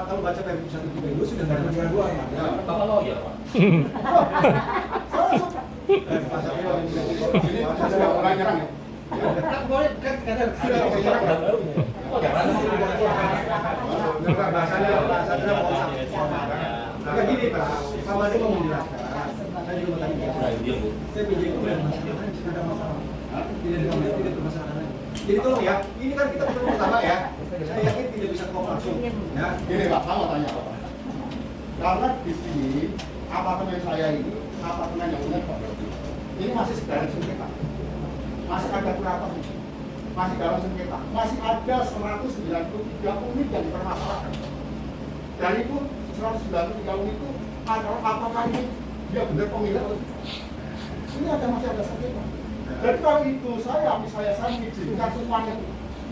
Kalau baca Pergub 132 sudah nggak ada pengaduan. ya. Bapak lawyer, Pak. Ini sudah mulai nyerang ya. Boleh kan kadang Sudah mulai nyerang ya. bahasanya Maka gini Pak, Pak Madi mau menjelaskan. Saya juga mau tanya. Saya pinjam masalah, tidak ada masalah. Tidak bermasalah. Jadi tolong ya, ini kan kita perlu pertama ya. Saya yakin tidak bisa ngomong langsung. Ya, Gini Pak, saya mau tanya Pak. Karena di sini apartemen saya ini apartemen yang punya Pak Berdi. Ini masih sedang sengketa. Masih ada kurator, masih dalam sengketa. Masih ada 193 unit yang dipermasalahkan. Dan itu 193 itu apakah ini dia benar pemilik atau ini masih ada sengketa. Dan kalau itu saya mengizinkan semuanya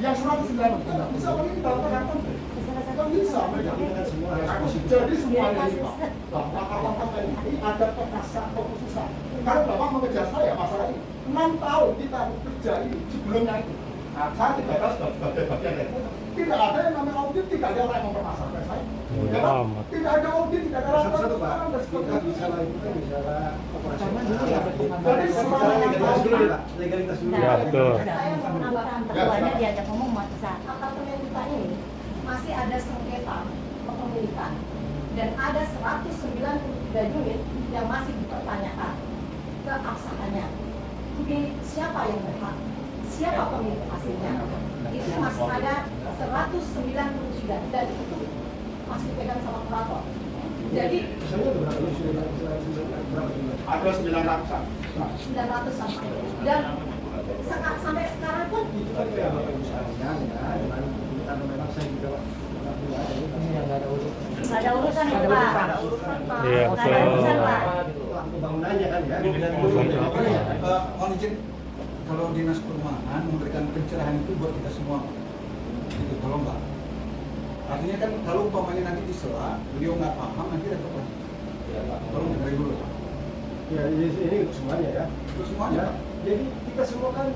yang 190 tidak bisa ini dalam tanda konflik. Tidak bisa mereka semua. Jadi semuanya ini Pak, bahwa kalau ini ada keputusan. Kalau Bapak mengejar saya masalah ini 6 tahun kita kerja ini sebelumnya itu. Saya tidak tahu sebagai bagian dari itu. Tidak ada yang namanya audit, tidak ada orang yang mempermasalahkan saya. Ya, amat. tidak ada audit, tidak ada laporan. Satu-satu Pak, dan kita sebagainya. bicara itu kan bicara operasional. Jadi semuanya Legalitas dulu ya Pak, legalitas dulu. Ya, betul. Saya mau menambahkan Ketuanya diajak ngomong bisa. apartemen kita ini masih ada sengketa kepemilikan dan ada 193 unit yang masih dipertanyakan keabsahannya. Ini siapa yang berhak? Siapa pemilik aslinya? Itu masih ada 193 dan itu masih dipegang sama kurator. Jadi Misalnya berapa ini sudah berapa jumlah? ada 900-an. 900 sampai dan sampai sekarang pun Itu kan kayak Bapak Ibu sekalian ya, dengan karena memang saya juga ini yang nggak ada urusan. Nggak ada urusan itu Pak. Iya, Nggak ada urusan betul. Pak. Pembangunannya kan ya. Mohon izin, kalau dinas perumahan memberikan pencerahan itu buat kita semua, itu tolong Pak. Artinya kan kalau umpamanya nanti disela, beliau nggak paham nanti ada apa? Ya Pak. Tolong dari dulu. Ya ini untuk semuanya ya. Terus semuanya Ya, Pak. jadi kita semua kan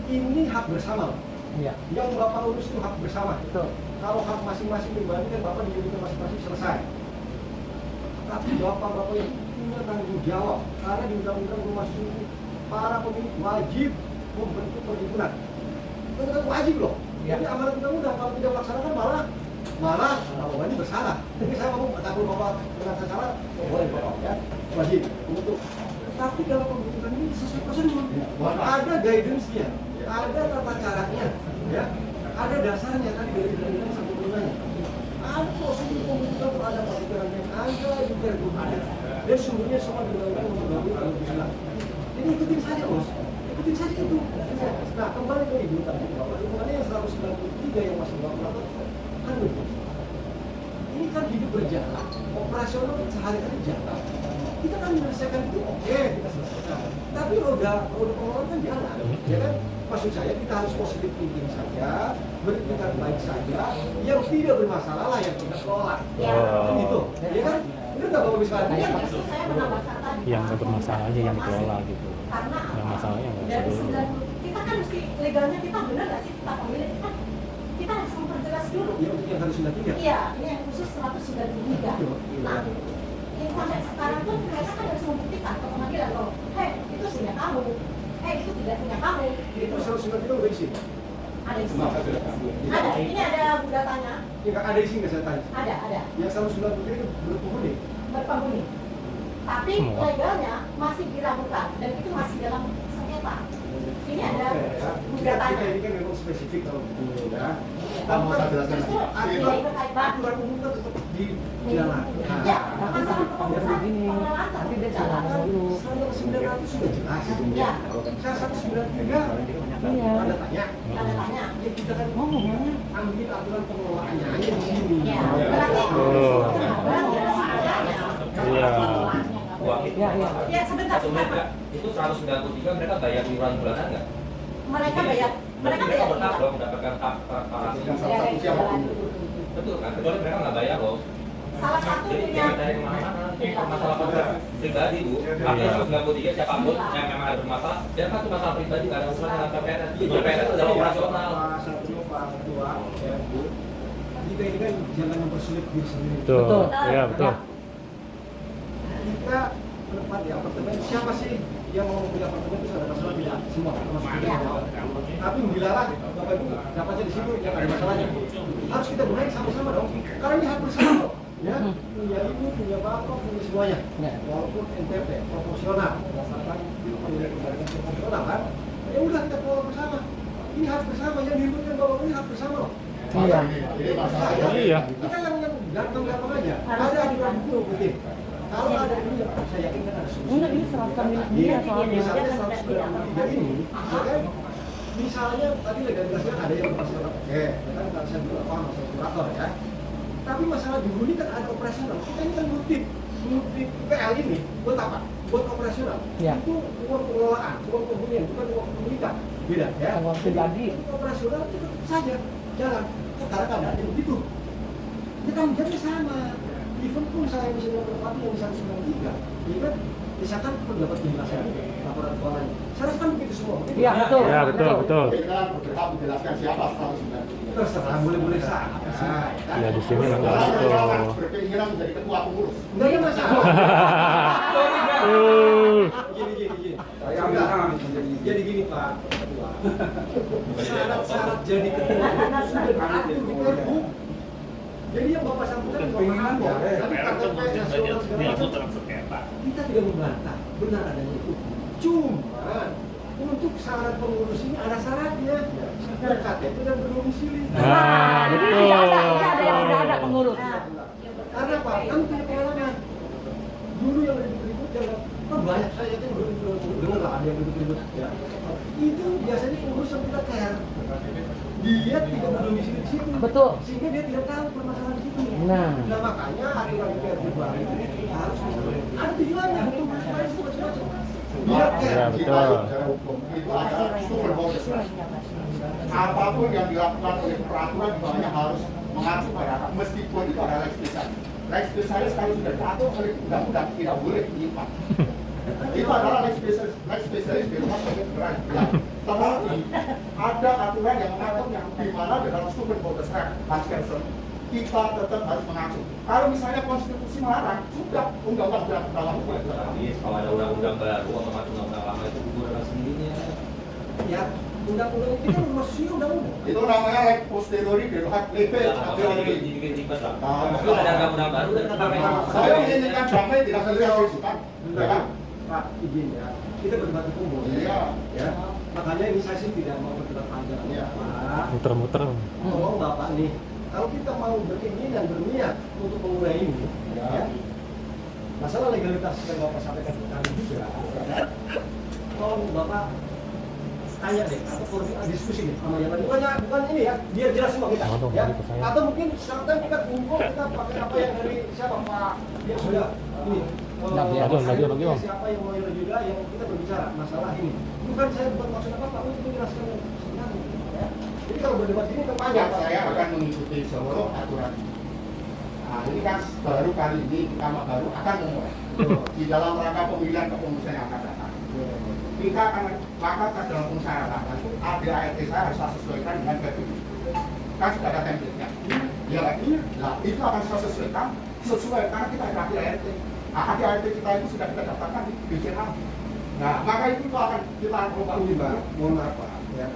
ini hak bersama. Iya. Yang Bapak urus itu hak bersama. Betul. Kalau hak masing-masing pribadi kan Bapak di unitnya masing-masing selesai. Tapi Bapak-Bapak yang punya tanggung jawab karena di Undang-Undang Rumah Susun para pemilik wajib membentuk perhimpunan. Itu kan wajib loh. Iya. Jadi amanat undang-undang kalau tidak melaksanakan malah Bapak ini bersalah. Jadi saya ngomong takut Bapak dengan saya salah, oh, boleh Bapak ya wajib untuk. Tapi dalam pembentukan ini sesuai prosedur. Ada guidance-nya, ada tata caranya, ya, ada dasarnya tadi dari undang-undang sampai undangnya. Ada prosedur pembentukan terhadap peraturan yang ada juga ada. Dan sumbernya semua di undang-undang nomor 20 Jadi ikutin saja bos, ikutin saja itu. Nah kembali ke ibu tadi, Bapak hubungannya yang 193 yang masih Bapak lakukan kan begitu. Ini kan hidup berjalan, operasional sehari-hari jalan. Kita kan menyelesaikan itu oke, kita selesaikan. Tapi roda pengelolaan kan jalan, ya kan? Maksud saya kita harus positif thinking saja, berpikir baik saja, yang tidak bermasalah lah yang kita kelola. Ya. Kan gitu, ya kan? Benar nggak Bapak Bisa? ya, justru saya menambahkan tadi Yang Pak, nggak bermasalah aja yang dikelola gitu. karena Yang masalahnya nggak usah dari dulu. 90 kita kan mesti legalnya kita benar nggak sih kita pemilik kita harus memperjelas dulu. Ya untuk yang harus sudah tiga. Iya, ini yang khusus 193. Nah, yang sampai sekarang pun mereka kan harus membuktikan ke pengadilan kalau, itu punya kamu, itu tidak punya kamu. Itu 193 udah isi. Ada isi. Maka sudah Ada. Ini ada gugatannya. Ya kan ada isi nggak saya tanya? Ada. Yang 193 itu berpenghuni. Berpenghuni. Tapi Semua. legalnya masih diragukan dan itu masih dalam sengketa. Ini ada Oke, ya. Kita gugatannya. ini kan memang spesifik kalau begitu ya. Kalau mau saya jelaskan Justru lagi. ini berkait banget. Aturan umum kan tetap dijalankan. Ya, masalah pengurusan begini, pengelolaan nanti dia jalan. jalan dulu. 900 sudah jelas. Ya, Saya 193 Iya. ada tanya. tanda tanya. Ya kita kan ambil aturan pengelolaannya aja di sini. Ya, berarti Oh. berarti sebenarnya Iya. Uang itu Iya, iya. ya sebentar. satu menit Kak. Itu 193 mereka bayar iuran bulanan nggak? Mereka bayar Mereka berhak loh mendapatkan hak transparansi. Yang salah satu siapa? Betul kan? Kecuali mereka nggak bayar loh. Salah satu Jadi punya jangan dari kemana-mana. Ini masalah pribadi bu. Artinya 193 siapapun yang memang ada bermasalah, dia kan itu masalah pribadi nggak ada urusan dengan PPNS. PPNS adalah operasional. Pak Satrio, Pak Ketua, ya Bu. Kita ini kan jangan mempersulit diri sendiri. Betul. Iya, betul. Kita menempati apartemen, siapa sih yang mau punya apartemen itu ada masalah tidak? Semua termasuk kita Ya. juga. Tapi dilarang Bapak Ibu dapatnya di situ yang ada masalahnya. Harus kita benahi sama-sama dong. Karena ini hak bersama loh. Ya, punya ibu, punya bapak, punya semuanya. Ya. Walaupun NTP proporsional berdasarkan pemberian proporsional kan. Ya udah kita kelola bersama. Ini hak bersama yang diributkan Bapak ini hak bersama loh. Iya. Ini masalah. Iya. Kita yang gampang-gampang aja. Ada aturan hukum mungkin. Kalau ada ini, saya yakin kan ada solusi. Enggak, ini serahkan milik dia soalnya. Misalnya 193 ini, ya kan? Misalnya tadi legalitasnya ada yang bermasalah, oke, ya kan kalau saya bilang apa masalah kurator ya. Tapi masalah di hulu ini kan ada operasional. Kita ini kan multi PL ini buat apa? Buat operasional. Ya. Itu uang pengelolaan, uang penghunian, bukan uang kepemilikan. Beda ya. Uang pribadi. Itu operasional itu tetap saja jalan. Sekarang keadaannya begitu. Kita menjadi sama. Even pun saya misalnya berpati yang 193, even misalkan pun dapat penjelasan laporan keuangan. Saya rasa kan begitu semua. Iya, betul. Ya, betul. Kita berhak menjelaskan siapa 193. Terserah, boleh-boleh saja. Ya di sini Karena memang beliau kan betul. berkeinginan menjadi ketua pengurus. Enggak ada masalah. Gini. Jadi gini Pak Ketua. Syarat-syarat jadi ketua sudah diatur di Perpu. Jadi yang Bapak sampaikan Keinginan kok. boleh. Tapi KTP nasional segala macam. Kita tidak membantah, benar adanya itu. Cuma untuk syarat pengurus ini ada syaratnya. KTP dan berdomisili. Nah, Jadi betul. tidak ada yang tidak ada pengurus. Karena Pak, kan punya pengalaman. Dulu yang ribut-ribut kan banyak saya kan dengar lah ada yang ribut-ribut. Ya. Itu biasanya pengurus yang tidak care. Dia tidak berdomisili di situ. Betul. Sehingga dia tidak tahu permasalahan di situ. Nah. Makanya aturan DPRD baru itu harus ada tujuannya untuk macam-macam. Biar Ya, care. betul. Secara hukum itu ada super bonus. Apapun yang dilakukan oleh peraturan di bawahnya harus mengacu pada meskipun itu adalah lex specialis. Lex specialis kalau sudah diatur oleh undang-undang tidak boleh menyimpang. Itu adalah lex specialis di rumah sakit berat. Tetapi ada aturan yang mengatur yang di mana di dalam super bonus Hankerson kita tetap harus mengacu. Kalau misalnya konstitusi melarang, sudah undang-undang dalam hukum. Tapi kalau ada undang-undang baru otomatis undang-undang lama itu gugur dengan sendirinya. Ya, undang-undang itu kan masih undang-undang. Itu namanya lex posteriori del hac lebe. Jadi bikin ribet lah. Itu ada undang-undang baru dan kita pakai sama. Saya menginginkan damai tidak selesai solusikan. Ya kan? Pak, izin ya. Kita berdebat hukum boleh. Iya. Ya. Makanya ini saya sih tidak mau berdebat panjang. Iya. Pak, Muter-muter. tolong Bapak nih, kalau kita mau berkeinginan berniat untuk memulai ini, ya. Masalah legalitas yang Bapak sampaikan tadi juga, ya. Tolong Bapak tanya deh, atau diskusi deh sama yang lain. Bukan ini ya, biar jelas semua kita. Oh, Ya. gitu saya. Atau mungkin sampai kita kumpul kita pakai apa yang dari siapa Pak yang sudah ini. Lagi, Om. Siapa yang mau juga yang kita berbicara masalah ini. Bukan saya bukan maksud apa untuk menjelaskan sebenarnya. Ya. Jadi kalau berdebat ini Panjang saya akan mengikuti seluruh aturan. Nah, ini kan baru kali ini kita baru akan memulai di dalam rangka pemilihan kepengurusan yang akan datang. Kita akan lakukan dalam persyaratan ADART saya harus saya sesuaikan dengan PBB. Kan sudah ada template-nya. Ya lagi, nah itu akan saya sesuaikan sesuai karena kita ada ADART. Nah, ADART kita itu sudah kita daftarkan di BCA. Nah, maka itu akan kita ubah. mohon maaf Pak, ya.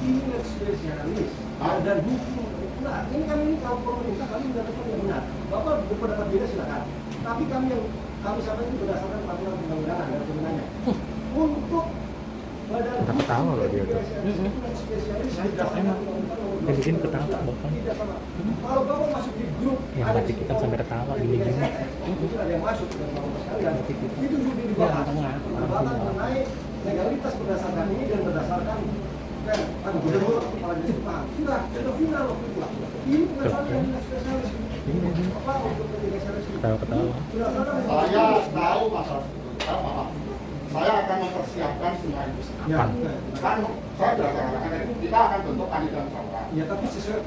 Ini spesialis dan hukum. Nah, ini kalau pemerintah kami mendapatkan yang benar. Bapak berpendapat beda silakan. Tapi kami sampaikan itu berdasarkan peraturan undang-undangan dan sebenarnya. Untuk badan Ketawa loh dia tuh. spesialis berdasarkan Yang bikin ketawa Bapak. tidak sama. Kalau Bapak masuk di grup Yang ada batik di kita situ, sampai ketawa gini-gini. itu ada yang masuk dan Bapak sekalian. Itu juga dibahas. Perdebatan mengenai legalitas berdasarkan ini dan berdasarkan kan gubernur kepala dinas Jepang sudah final waktu itu. Ini berdasarkan yang spesialis. Apa untuk spesialis? Ketawa-ketawa. Saya tahu masalah itu. Saya akan mempersiapkan semua itu. Ya. Kan saya sudah katakan tadi, kita akan bentuk panitia musyawarah. Ya tapi sesuai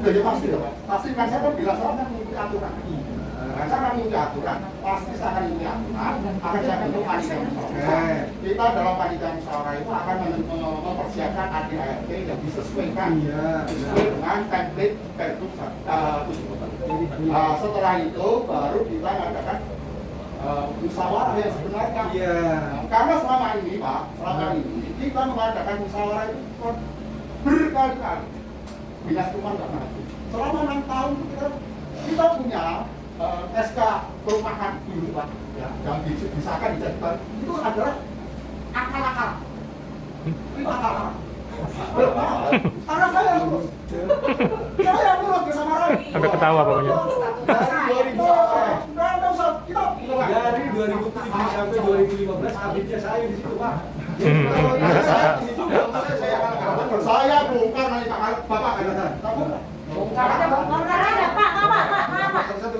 Jadi pasti dong. Pasti kan saya kan bilang saya akan mengikuti aturan. Nah, saya akan mengikuti aturan. Pasti saya akan mengikuti aturan. Akan saya bentuk panitia musyawarah. Kita dalam panitia musyawarah itu akan mempersiapkan ADART yang disesuaikan sesuai dengan template Pergub tersebut. Setelah itu baru kita mengadakan musyawarah yang sebenarnya. Iya. Karena selama ini Pak, kita mengadakan musyawarah itu berkali-kali. Dinas Perumahan nggak maju. Selama 6 tahun kita punya SK perumahan dulu Pak, ya, yang disahkan dijadikan itu adalah akal-akal. Itu akal-akal. Karena saya ngurus bersama Rai. Sampai ketawa pokoknya. Dari 2007 sampai 2015 update-nya saya di situ Pak. Saya bongkar nanti Bapak kan. Bongkar aja, Pak. Pak. Satu-satu.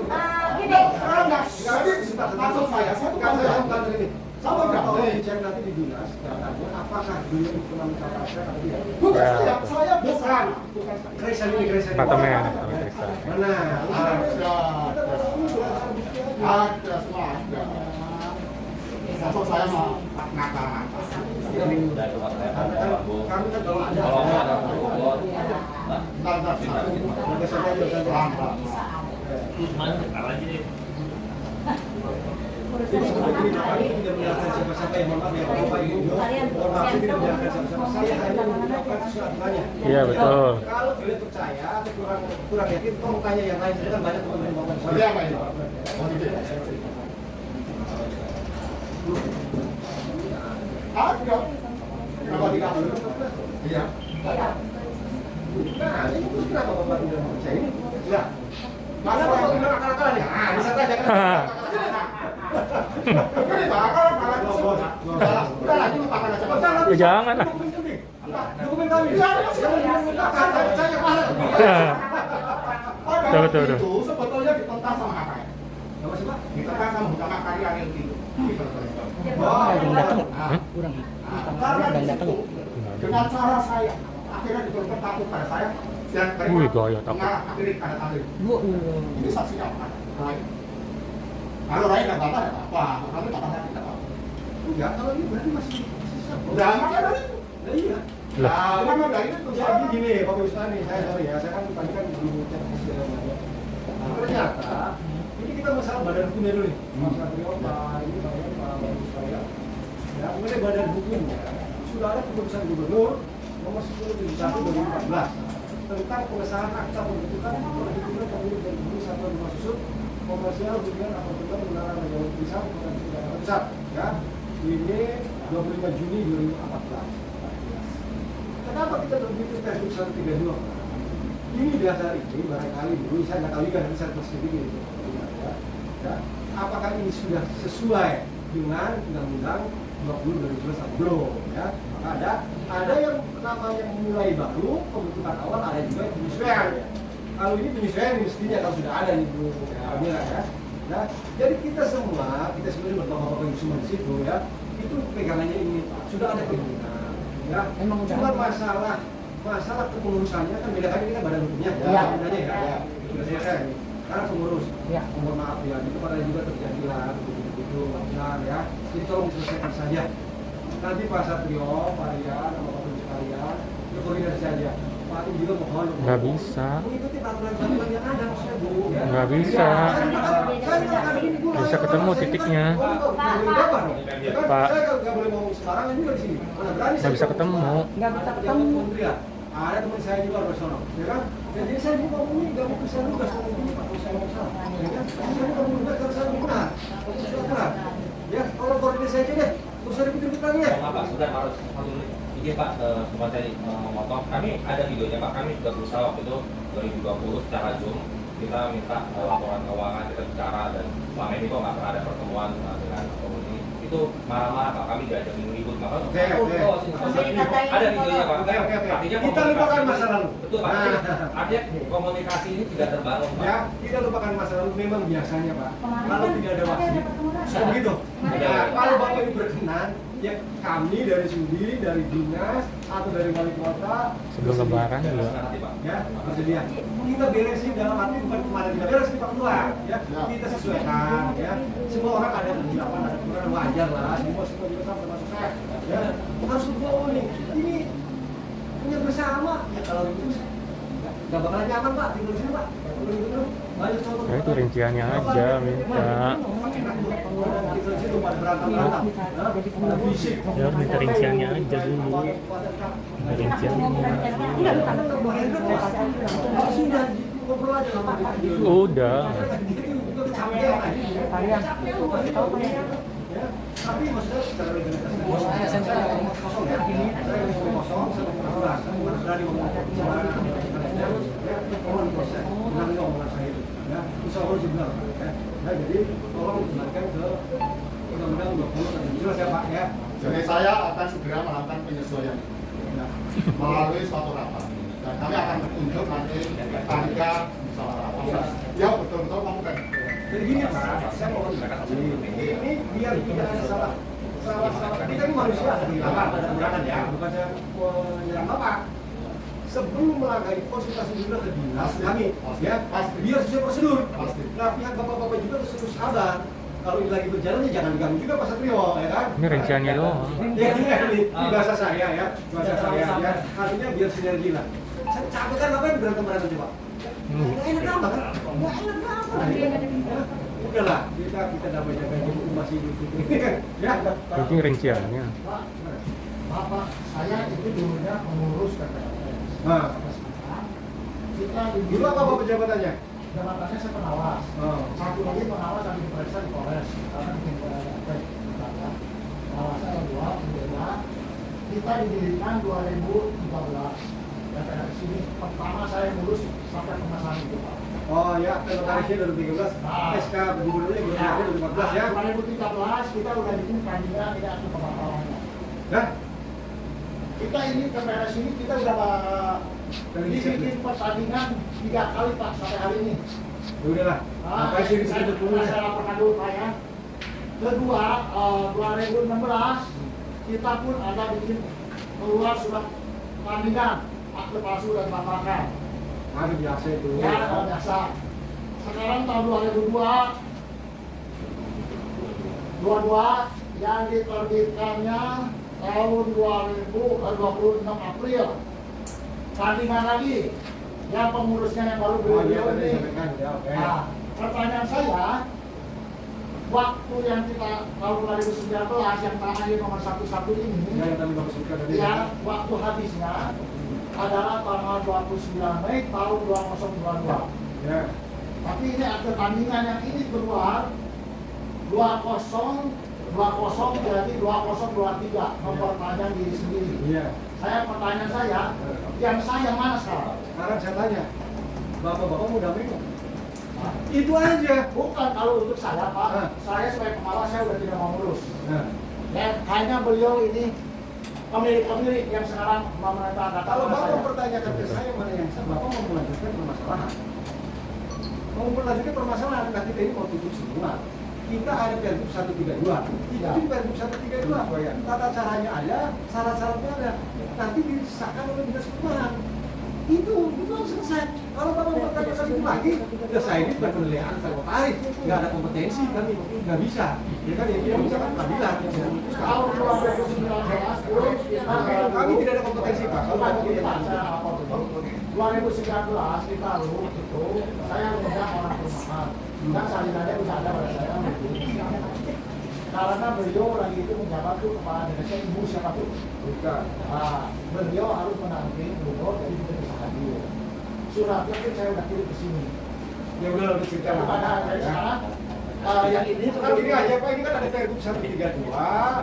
Gini. Sekarang nggak, jadi maksud saya tuh Bukan saya kan bukan ini. Sama Kalau nggak? tolong dicek nanti di dinas datanya apakah beliau pernah mencatatkan atau tidak. Bukan Ya. saya bukan. Kresan ini kresan ini. Patemen. Mana? Ada semua ada. Maksud saya mah nakal-nakal. Dari tempat saya Karena mau kan Bu. kami kan kalau ada. Kalau nggak ada bogor, nah, Bentar, Udah santai aja, santai. pelan-pelan. Jadi sebenarnya ini Bapak ini tidak menyalahkan siapa-siapa yang mohon maaf ya Bapak Ibu. Mohon maaf ini tidak menyalahkan siapa-siapa. Saya hanya mengucapkan sesuatu aturannya. Iya, betul. Kalau beliau percaya atau kurang yakin, tolong tanya yang lain. Saya kan banyak teman-teman Bapak. Seperti apa ini? Oh, gitu. Ada. Kenapa tidak? Iya. Nah, ini kenapa Bapak tidak percaya ini? Ya. Masa Bapak bilang akal-akalan ya? Ah, bisa saja kan? Ini bakal udah lagi lupakan aja. Ya jangan lah. Dokumen kami. Saya mana? Padahal Betul, betul. itu sebetulnya ditentang sama KKN. Nama siapa? Ditentang sama Utama Karya yang itu. Oh, Yang datang ya? Hah? Kurang ya? Karena Dan datang itu ya? dengan cara saya akhirnya diberikan takut pada saya dan Wih, gaya takut. mengarah akhirnya ada tarik. Bu, Ini saksinya apa? Rai. Kalau Rai nggak apa-apa ya apa? Kalau nggak apa-apa tidak apa. enggak, kalau ini berarti masih sisa. Udah makanya dari itu. Nah, iya. Nah, mana dari itu? Jadi gini, Pak Ustani, saya sorry ya, saya kan tadi kan belum cek segala macam. Nah, ternyata ini kita masalah badan hukumnya dulu nih. Mas Satrio, Pak ini Pak saya. Ya, mengenai badan hukumnya sudah ada keputusan gubernur nomor 10/71/2014 tentang pengesahan akta pembentukan perhitungan pemilu dan pemilu satuan rumah susun komersial hubungan apabila menggunakan menjawab pisang bukan tidak pusat. Ya, ini 25 Juni 2014. Kenapa kita berbeda Pergub 132? Ini dasar ini barangkali dulu saya nggak tahu juga nanti saya bersedih ya. Apakah ini sudah sesuai dengan Undang-Undang 20 belum? Ya, maka ada yang namanya mulai baru pembentukan awal, ada juga yang penyesuaian. Ya. Kalau ini penyesuaian mestinya kalau sudah ada nih Bu Amira ya. Nah, jadi kita sebenarnya bapak-bapak yang semua di situ ya, itu pegangannya ini Pak, sudah ada keinginan. Ya, Memang udah cuma ada. masalah kepengurusannya kan beda kan ini kan badan hukumnya Iya. bedanya ya. Sudah selesai nih. Karena pengurus. Iya. Mohon maaf ya, itu pada juga terjadi lah begitu benar ya. Jadi tolong diselesaikan saja. Nanti Pak Satrio, Pak Rian, sama Pak sekalian, itu koordinasi saja. Pak Atin juga mohon. Nggak bisa. Mengikuti peraturan-peraturan yang ada maksudnya Bu. Ya. Nggak bisa. Bisa ketemu titiknya. Pak. Saya nggak boleh ngomong sembarangan juga di sini. Mana berani Nggak bisa ketemu. Nggak bisa Yang ketemu. kementerian. Ada teman saya juga di sana, ya kan? Dan jadi saya juga ngomong ini nggak mau bisa lugas ngomong ini Pak, kalau saya mau salah, ya kan? Saya juga mau lugas kalau saya mau benar, kalau saya benar. Ya, kalau koordinasi saya aja deh, terus saya ribut-ribut lagi ya. Maaf Pak, sudah harus satu izin Pak, sempat saya memotong. Kami ada videonya Pak, kami sudah berusaha waktu itu 2020 secara Zoom. Kita minta laporan keuangan, kita bicara, dan selama ini kok nggak pernah ada pertemuan dengan komuni. Itu marah-marah Pak, kami diajakin ribut. Maka Oke. ada videonya Pak. Oke. Artinya Kita komunikasi- lupakan masa lalu. Betul Pak, artinya komunikasi ini tidak terbangun Pak. Ya, kita lupakan masa lalu. Memang biasanya Pak, kalau tidak ada waktu, saya begitu. Ada. Nah, kalau Bapak ini berkenan, ya kami dari Sudi, dari dinas atau dari wali kota Sebelum lebaran juga. Nanti Pak. ya bersedia. Kita beresin dalam arti bukan kemarin kita beres kita keluar, ya kita sesuaikan, ya semua orang ada kesilapan, ada kekurangan, wajar lah, semua juga sama termasuk saya, ya harus berbohong nih. Ini punya bersama, ya kalau itu nggak bakalan nyaman Pak, tinggal di sini Pak. Banyak contoh. Ya, itu rinciannya aja minta. Tinggal di situ pada berantem-berantem, pada fisik. Ya harus minta rinciannya aja dulu. Minta rinciannya. Sudah ngobrol aja sama dia. Udah. Tapi maksudnya secara legalitas saya ngomong kosong ya. Saya ngomong kosong, saya ngomong keras. Saya bukan berani ngomong tolong proses, menang omongan saya itu. Ya, insya Allah benar. Ya, jadi tolong dijelaskan ke Undang-Undang 20 dan jelas ya Pak ya. Jadi saya akan segera melakukan penyesuaian. Ya. Melalui suatu rapat. Dan kami akan tunjuk nanti panitia musyawarah. Ya betul-betul kamu kan. Jadi gini Pak, saya mau ini biar tidak ada salah. Kita ini manusia ada kehilangan, ada kekurangan ya, bukannya menyerang Bapak. Sebelum melangkahi konsultasi dulu ke dinas kami, ya, biar sesuai prosedur. Nah, pihak bapak-bapak juga harus sabar. Kalau ini lagi berjalan ya jangan diganggu juga Pak Satrio, ya kan? Ini rinciannya doang. Ya, ini bahasa saya ya, bahasa saya ya. Artinya biar sinergi lah. Saya capek kan ngapain berantem coba? Nggak enak apa kan? Nggak enak apa? Udahlah, kita damai-damai aja masih hidup ini. Ya, Ini rinciannya. Bapak, saya itu dulunya pengurus KPRS. Nah, Kita dulu apa Bapak jabatannya? jabatannya saya pengawas. Satu lagi pengawas yang diperiksa di Polres. Karena bikin pengawasan kedua, kita didirikan 2013. KPRS ini pertama saya ngurus sampai pemasangan itu Pak. Oh ya, notarisnya 2013, SK gubernurnya gubernurnya 2014 ya. 2013 kita udah bikin pertandingan tidak ada pembatalannya. Nah, Kita ini KPRS ini kita udah dibikin pertandingan 3 kali Pak sampai hari ini. udahlah. Apa sih disebut dulu ya? Saya laporkan dulu Pak ya. Kedua, 2016 kita pun ada bikin keluar surat pertandingan akte palsu dan batalkan. Ada biasa itu. Ya, biasa. Sekarang tahun 2022 yang diterbitkannya tahun 2026 April. Tandingan lagi. Yang pengurusnya yang baru beliau ini. Nah, pertanyaan saya, waktu yang kita tahun 2019 yang tanggal nomor 11 ini, Ya, yang tadi Bapak sebutkan tadi. ya, waktu habisnya adalah tanggal 29 Mei tahun 2022. Ya. Tapi ini ada tandingan yang ini keluar 20 berarti 2023 memperpanjang diri sendiri. Iya. Pertanyaan saya, yang saya mana sekarang? Sekarang saya tanya, Bapak-bapak mau damai nggak? Itu aja. Bukan kalau untuk saya Pak, Nah. saya sebagai pengawas saya udah tidak mau ngurus. Nah, Dan hanya beliau ini pemilik-pemilik yang sekarang memerintah data kalau Bapak saya. mempertanyakan ke saya mana yang sah, Bapak mau melanjutkan permasalahan. Mau melanjutkan permasalahan, nah kita ini mau tutup semua. Kita ada Pergub 132. Ya. Itu Pergub 132. Tata caranya ada, syarat-syaratnya ada. Nanti disahkan oleh Dinas Perumahan. Itu harus selesai. Kalau Bapak mempertanyakan itu lagi, ya saya ini bukan penilaian tarif, nggak ada kompetensi kami, nggak bisa. Ya kan yang kita bisa kan pengadilan. Tahun 2019 Kami tidak ada kompetensi Pak. Kalau Bapak tidak saya lapor dulu. 2019 di Palu itu saya mengundang orang perumahan dan salinannya bisa ada pada saya. Karena beliau lagi itu menjabat tuh kepala desanya ibu siapa tuh? bukan. Nah, beliau harus menamping gubernur jadi kita bisa hadir. Suratnya pun saya udah kirim ke sini. Ya udah lebih cerita. Kepada dari sekarang yang ini Sekarang gini aja Pak, ini kan ada Pergub 132,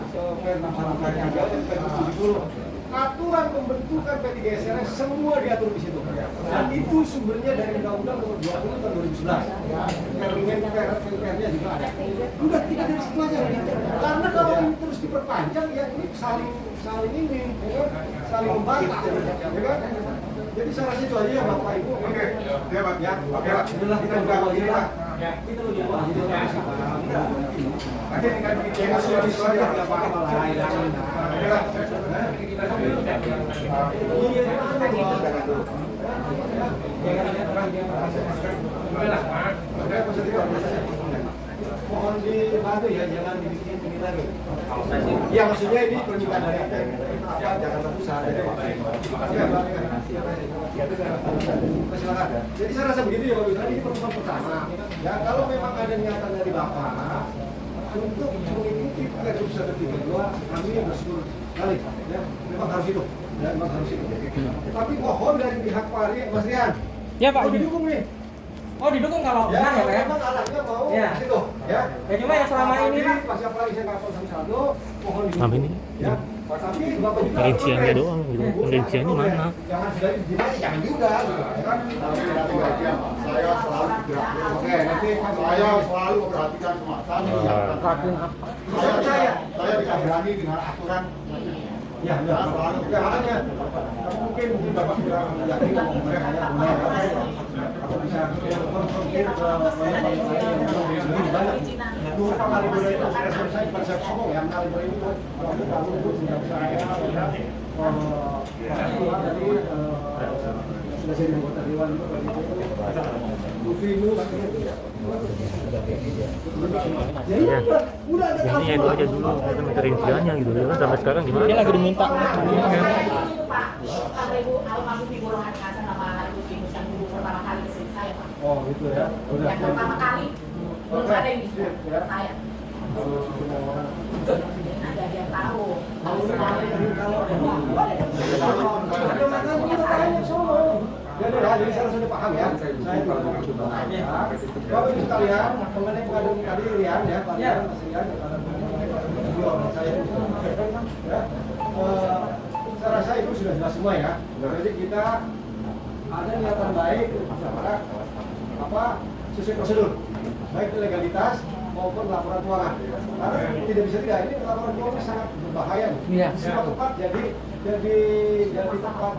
Pergub 133, dan Pergub 70. Aturan pembentukan P3SRS semua diatur di situ. Dan itu sumbernya dari Undang-Undang Nomor 20 tahun 2011. Permennya juga ada. Udah kita dari situ aja. Karena kalau ini terus diperpanjang ya ini saling ini, ya kan? Saling membantah, ya kan? Jadi saya rasa itu aja ya Bapak Ibu. Oke, ya Pak. Ya, oke Pak. Inilah kita udah lagi Pak. Ya, kita udah lagi. Nanti tinggal bikin solusi enggak apa-apa lah. Oke lah. Mohon dibantu ya, jangan dibikin ini lagi. Ya maksudnya ini permintaan dari jangan terpusat. Silakan. Jadi saya rasa begitu ya Pak Bintang, ini pertemuan pertama. Ya kalau memang ada niatan dari Bapak untuk mengikuti Pergub 132, kami bersyukur sekali. Ya, memang harus itu. Ya, memang harus itu. Tapi mohon dari pihak Pak Mas Rian. Ya Pak, mau didukung nih. oh didukung kalau Ya, benar ya Pak ya? memang arahnya mau Ya. ke situ. Ya. Ya cuma yang selama ini Pak, Pak siapa lagi saya nggak tahu satu-satu, mohon didukung. Apa ini? Ya. Tapi Bapak juga Rinciannya harus doang, gitu. Ya, Rinciannya boleh. mana? Jangan sudah gimana, jangan juga. Gitu. Ya kan? saya selalu bergerak. Oke, nanti Saya selalu memperhatikan semua. Saya Perhatian apa? saya dikasihani dengan aturan Ya, makanya mungkin Bapak kurang yakin mereka hanya benar atau bisa konfrontir ke banyak banyak. Dulu Pak Maliboro itu saya pada saya ngomong ya, Maliboro itu waktu tahun itu sudah saya dari sudah jadi anggota dewan juga pada itu. Lufinus Ya. Ini ya itu aja dulu kita minta rinciannya gitu ya kan sampai sekarang gimana? Dia lagi diminta. Pak, sama Ibu almarhum Ibu Rohani Hasan sama Ibu Finus yang dulu pertama kali kesini saya Pak. oh gitu ya. Udah. Yang pertama kali belum ada yang bisa saya. Ada yang tahu. Jadi saya sudah paham ya. Saya Bapak Ibu sekalian, mengenai pengaduan tadi Rian ya, Pak Rian, Mas Rian, saya ya. Saya rasa itu sudah jelas semua ya. Jadi kita ada niatan baik kepada apa sesuai prosedur, baik legalitas maupun laporan keuangan. Karena tidak bisa tidak, ini laporan keuangan sangat berbahaya. Iya. Di semua tempat jadi tempat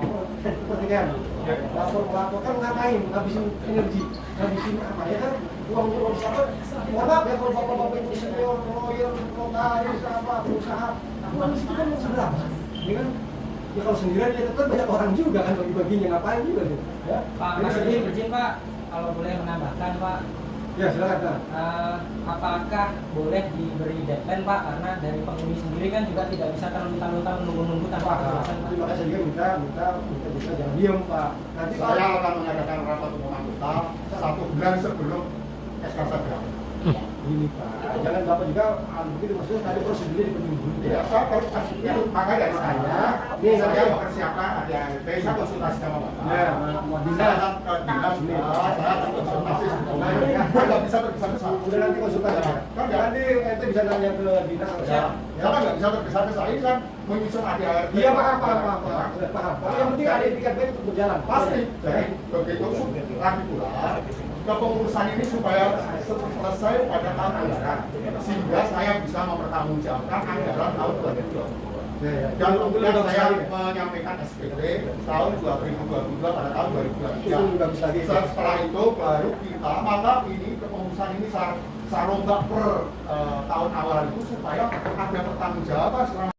kepentingan. Melaporkan ngapain? Ngabisin energi, ngabisin apa ya kan? Uang siapa? Mohon maaf ya kalau bapak-bapak itu senior, lawyer, notaris, apa, pengusaha. Uang itu kan seberapa? Ini kan ya kalau sendirian ya tetap banyak orang juga kan bagi-baginya ngapain juga gitu. Ya. Pak, Mas Edin izin Pak, kalau boleh menambahkan Pak. Ya silakan Pak. Apakah boleh diberi deadline Pak? Karena dari penghuni sendiri kan juga tidak bisa terlunta-lunta menunggu-nunggu tanpa kejelasan Pak. Terima kasih juga minta bisa jangan diam Pak. Nanti Saya akan mengadakan rapat umum anggota 1 bulan sebelum SK saya. ini Pak, jangan Bapak juga begitu maksudnya tadi prosedurnya dipenuhi. Ya, saya harus kasih maka dari saya, ini saya mempersiapkan ADART, saya konsultasi sama Bapak. Ya, Saya akan ke dinas, saya akan konsultasi sama Bapak. Nggak bisa tergesa-gesa. udah nanti konsultasi. Kan nggak Nanti ente bisa nanya ke dinas atau Ya, kan nggak bisa tergesa-gesa. Ini kan menyusun ADART. Iya paham. Sudah paham. Tapi yang penting ada etikat baik untuk berjalan. Pasti. Jadi begitu lagi pula kepengurusan ini supaya selesai pada tahun anggaran, sehingga saya bisa mempertanggungjawabkan anggaran tahun 2022. Dan kemudian saya menyampaikan SPT tahun 2022 pada tahun 2023. Setelah itu baru kita, maka ini kepengurusan ini saya rombak per tahun awal itu supaya ada pertanggungjawaban selama